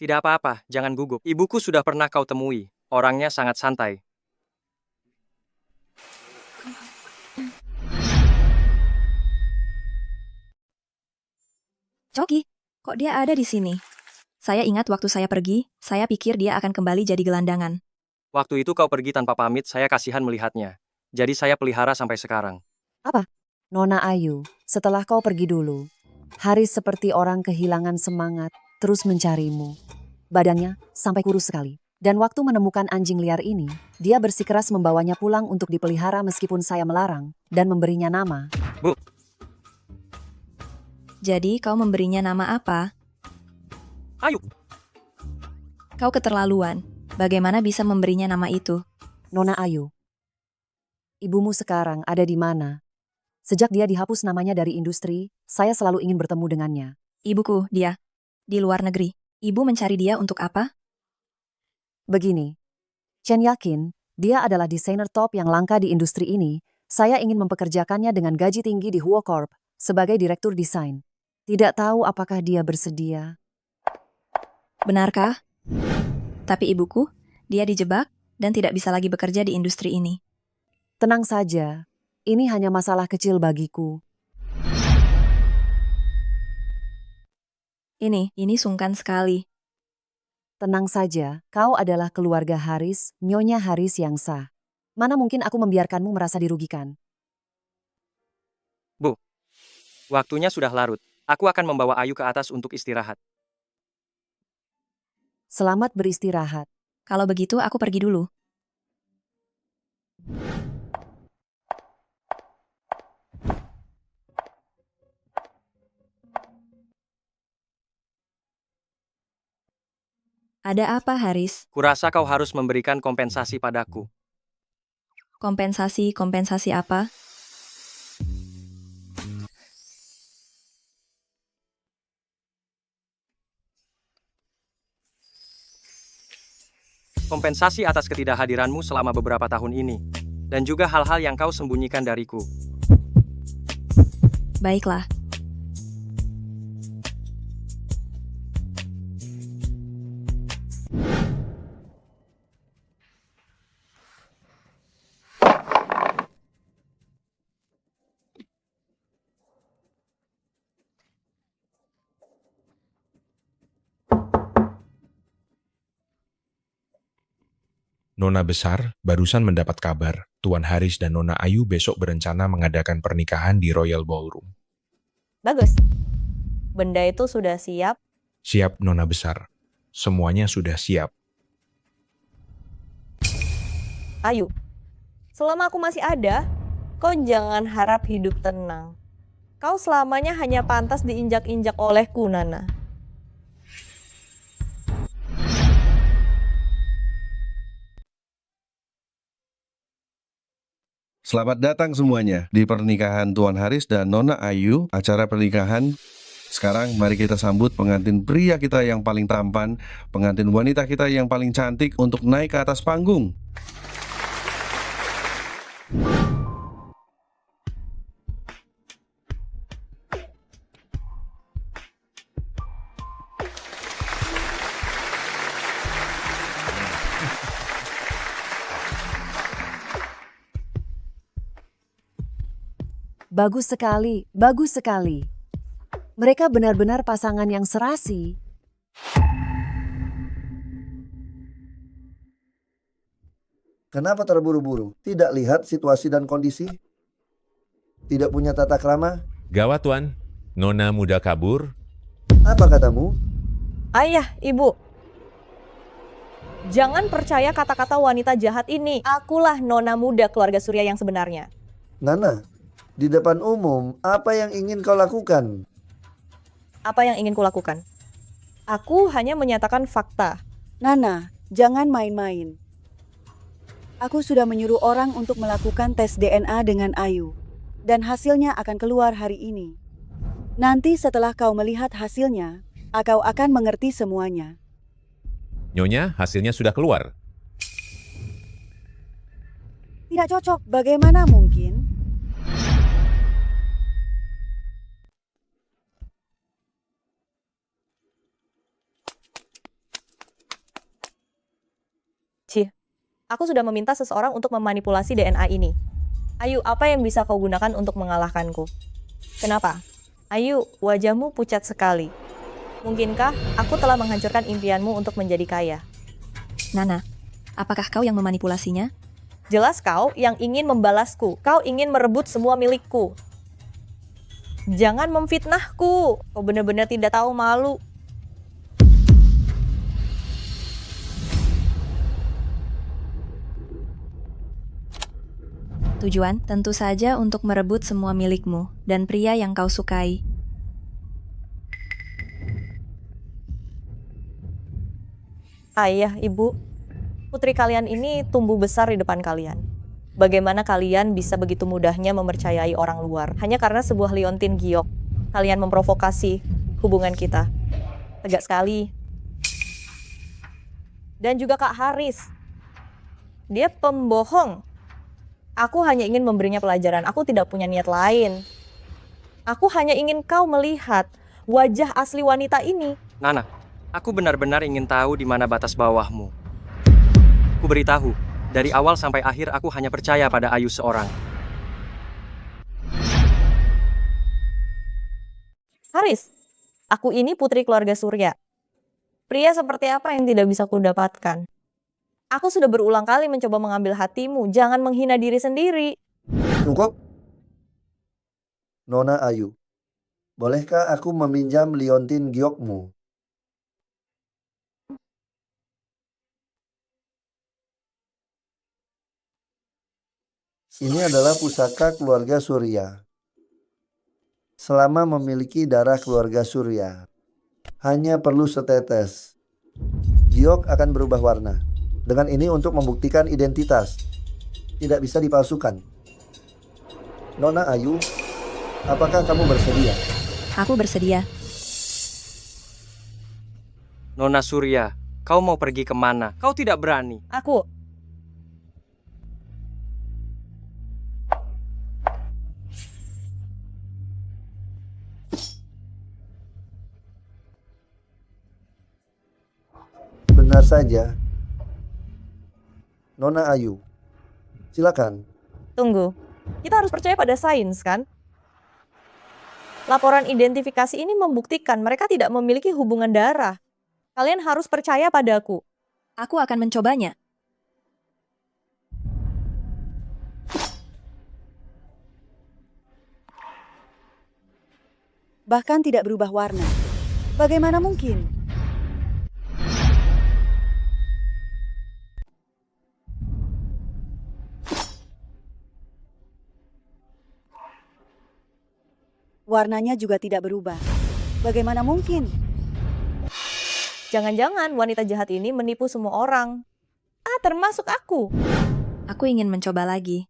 Tidak apa-apa, jangan gugup. Ibuku sudah pernah kau temui. Orangnya sangat santai. Coki, kok dia ada di sini? Saya ingat waktu saya pergi, saya pikir dia akan kembali jadi gelandangan. Waktu itu kau pergi tanpa pamit, saya kasihan melihatnya. Jadi saya pelihara sampai sekarang. Apa? Nona Ayu, setelah kau pergi dulu, Haris seperti orang kehilangan semangat, terus mencarimu. Badannya sampai kurus sekali. Dan waktu menemukan anjing liar ini, dia bersikeras membawanya pulang untuk dipelihara meskipun saya melarang, dan memberinya nama. Bu. Jadi kau memberinya nama apa? Ayu. Kau keterlaluan. Bagaimana bisa memberinya nama itu? Nona Ayu, ibumu sekarang ada di mana? Sejak dia dihapus namanya dari industri, saya selalu ingin bertemu dengannya. Ibuku, dia. Di luar negeri. Ibu mencari dia untuk apa? Begini, Chen yakin dia adalah desainer top yang langka di industri ini. Saya ingin mempekerjakannya dengan gaji tinggi di Huo Corp sebagai direktur desain. Tidak tahu apakah dia bersedia. Benarkah? Tapi ibuku, dia dijebak dan tidak bisa lagi bekerja di industri ini. Tenang saja, ini hanya masalah kecil bagiku. Ini sungkan sekali. Tenang saja, kau adalah keluarga Haris, Nyonya Haris yang sah. Mana mungkin aku membiarkanmu merasa dirugikan? Bu, waktunya sudah larut. Aku akan membawa Ayu ke atas untuk istirahat. Selamat beristirahat. Kalau begitu aku pergi dulu. Ada apa, Haris? Kurasa kau harus memberikan kompensasi padaku. Kompensasi apa? Kompensasi atas ketidakhadiranmu selama beberapa tahun ini. Dan juga hal-hal yang kau sembunyikan dariku. Baiklah. Nona besar barusan mendapat kabar Tuan Haris dan Nona Ayu besok berencana mengadakan pernikahan di Royal Ballroom. Bagus. Benda itu sudah siap. Siap, Nona besar. Semuanya sudah siap. Ayu, selama aku masih ada, kau jangan harap hidup tenang. Kau selamanya hanya pantas diinjak-injak olehku, Nana. Selamat datang semuanya di pernikahan Tuan Haris dan Nona Ayu, acara pernikahan. Sekarang mari kita sambut pengantin pria kita yang paling tampan, pengantin wanita kita yang paling cantik untuk naik ke atas panggung. Bagus sekali, bagus sekali. Mereka benar-benar pasangan yang serasi. Kenapa terburu-buru? Tidak lihat situasi dan kondisi? Tidak punya tata krama? Gawat, Tuan. Nona muda kabur. Apa katamu? Ayah, ibu. Jangan percaya kata-kata wanita jahat ini. Akulah nona muda keluarga Surya yang sebenarnya. Nana, di depan umum, apa yang ingin kau lakukan? Apa yang ingin kulakukan? Aku hanya menyatakan fakta. Nana, jangan main-main. Aku sudah menyuruh orang untuk melakukan tes DNA dengan Ayu. Dan hasilnya akan keluar hari ini. Nanti setelah kau melihat hasilnya, kau akan mengerti semuanya. Nyonya, hasilnya sudah keluar. Tidak cocok, bagaimana mungkin? Cih, aku sudah meminta seseorang untuk memanipulasi DNA ini. Ayu, apa yang bisa kau gunakan untuk mengalahkanku? Kenapa? Ayu, wajahmu pucat sekali. Mungkinkah aku telah menghancurkan impianmu untuk menjadi kaya? Nana, apakah kau yang memanipulasinya? Jelas kau yang ingin membalasku. Kau ingin merebut semua milikku. Jangan memfitnahku. Kau benar-benar tidak tahu malu. Tujuan tentu saja untuk merebut semua milikmu dan pria yang kau sukai. Ayah, ibu, putri kalian ini tumbuh besar di depan kalian. Bagaimana kalian bisa begitu mudahnya mempercayai orang luar hanya karena sebuah liontin giok? Kalian memprovokasi hubungan kita. Tegak sekali. Dan juga Kak Haris. Dia pembohong. Aku hanya ingin memberinya pelajaran. Aku tidak punya niat lain. Aku hanya ingin kau melihat wajah asli wanita ini. Nana, aku benar-benar ingin tahu di mana batas bawahmu. Ku beritahu, dari awal sampai akhir aku hanya percaya pada Ayu seorang. Haris, aku ini putri keluarga Surya. Pria seperti apa yang tidak bisa kudapatkan? Aku sudah berulang kali mencoba mengambil hatimu. Jangan menghina diri sendiri. Cukup. Nona Ayu, bolehkah aku meminjam liontin giokmu? Ini adalah pusaka keluarga Surya. Selama memiliki darah keluarga Surya, hanya perlu setetes. Giok akan berubah warna. Dengan ini untuk membuktikan identitas. Tidak bisa dipalsukan. Nona Ayu, apakah kamu bersedia? Aku bersedia. Nona Surya, kau mau pergi kemana? Kau tidak berani. Aku. Benar saja. Nona Ayu, silakan. Tunggu, kita harus percaya pada sains kan? Laporan identifikasi ini membuktikan mereka tidak memiliki hubungan darah. Kalian harus percaya padaku. Aku akan mencobanya. bahkan tidak berubah warna. Bagaimana mungkin? Warnanya juga tidak berubah. Bagaimana mungkin? Jangan-jangan wanita jahat ini menipu semua orang. Termasuk aku. Aku ingin mencoba lagi.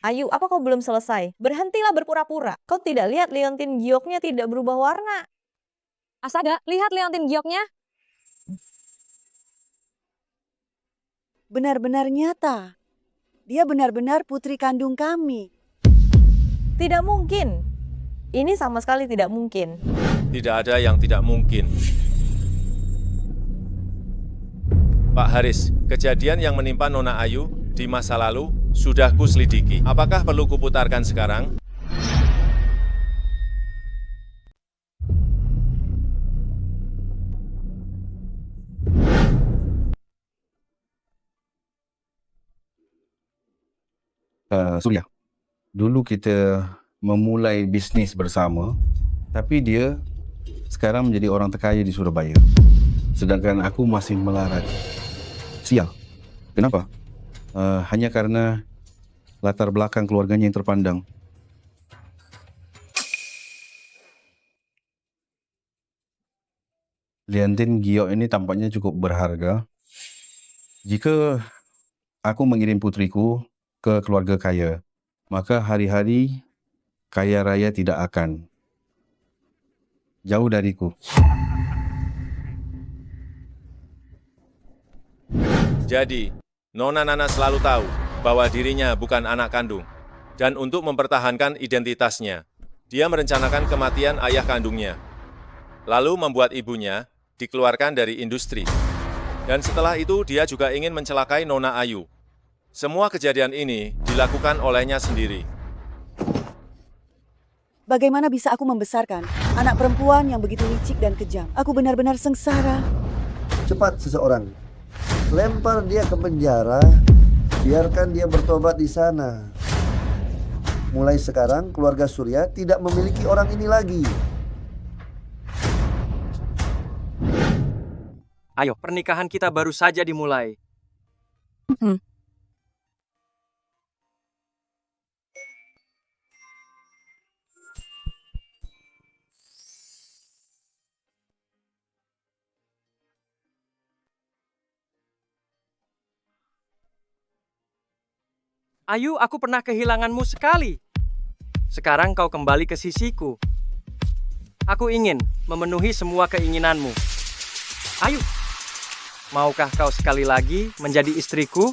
Ayu, apa kau belum selesai? Berhentilah berpura-pura. Kau tidak lihat liontin gioknya tidak berubah warna. Astaga, lihat liontin gioknya. Benar-benar nyata. Dia benar-benar putri kandung kami. Tidak mungkin. Ini sama sekali tidak mungkin. Tidak ada yang tidak mungkin. Pak Haris, kejadian yang menimpa Nona Ayu di masa lalu sudah kuselidiki. Apakah perlu kuputarkan sekarang? Surya, dulu kita memulai bisnis bersama, tapi dia sekarang menjadi orang terkaya di Surabaya. Sedangkan aku masih melarat. Sial. Kenapa? Hanya karena latar belakang keluarganya yang terpandang. Liontin giok ini tampaknya cukup berharga. Jika aku mengirim putriku ke keluarga kaya, maka hari-hari kaya raya tidak akan jauh dariku. Jadi, Nona Nana selalu tahu bahwa dirinya bukan anak kandung. Dan untuk mempertahankan identitasnya, dia merencanakan kematian ayah kandungnya. Lalu membuat ibunya dikeluarkan dari industri. Dan setelah itu dia juga ingin mencelakai Nona Ayu. Semua kejadian ini dilakukan olehnya sendiri. Bagaimana bisa aku membesarkan anak perempuan yang begitu licik dan kejam? Aku benar-benar sengsara. Cepat seseorang. Lempar dia ke penjara, biarkan dia bertobat di sana. Mulai sekarang keluarga Surya tidak memiliki orang ini lagi. Ayo, pernikahan kita baru saja dimulai. Ayu, aku pernah kehilanganmu sekali. Sekarang kau kembali ke sisiku. Aku ingin memenuhi semua keinginanmu. Ayu, maukah kau sekali lagi menjadi istriku?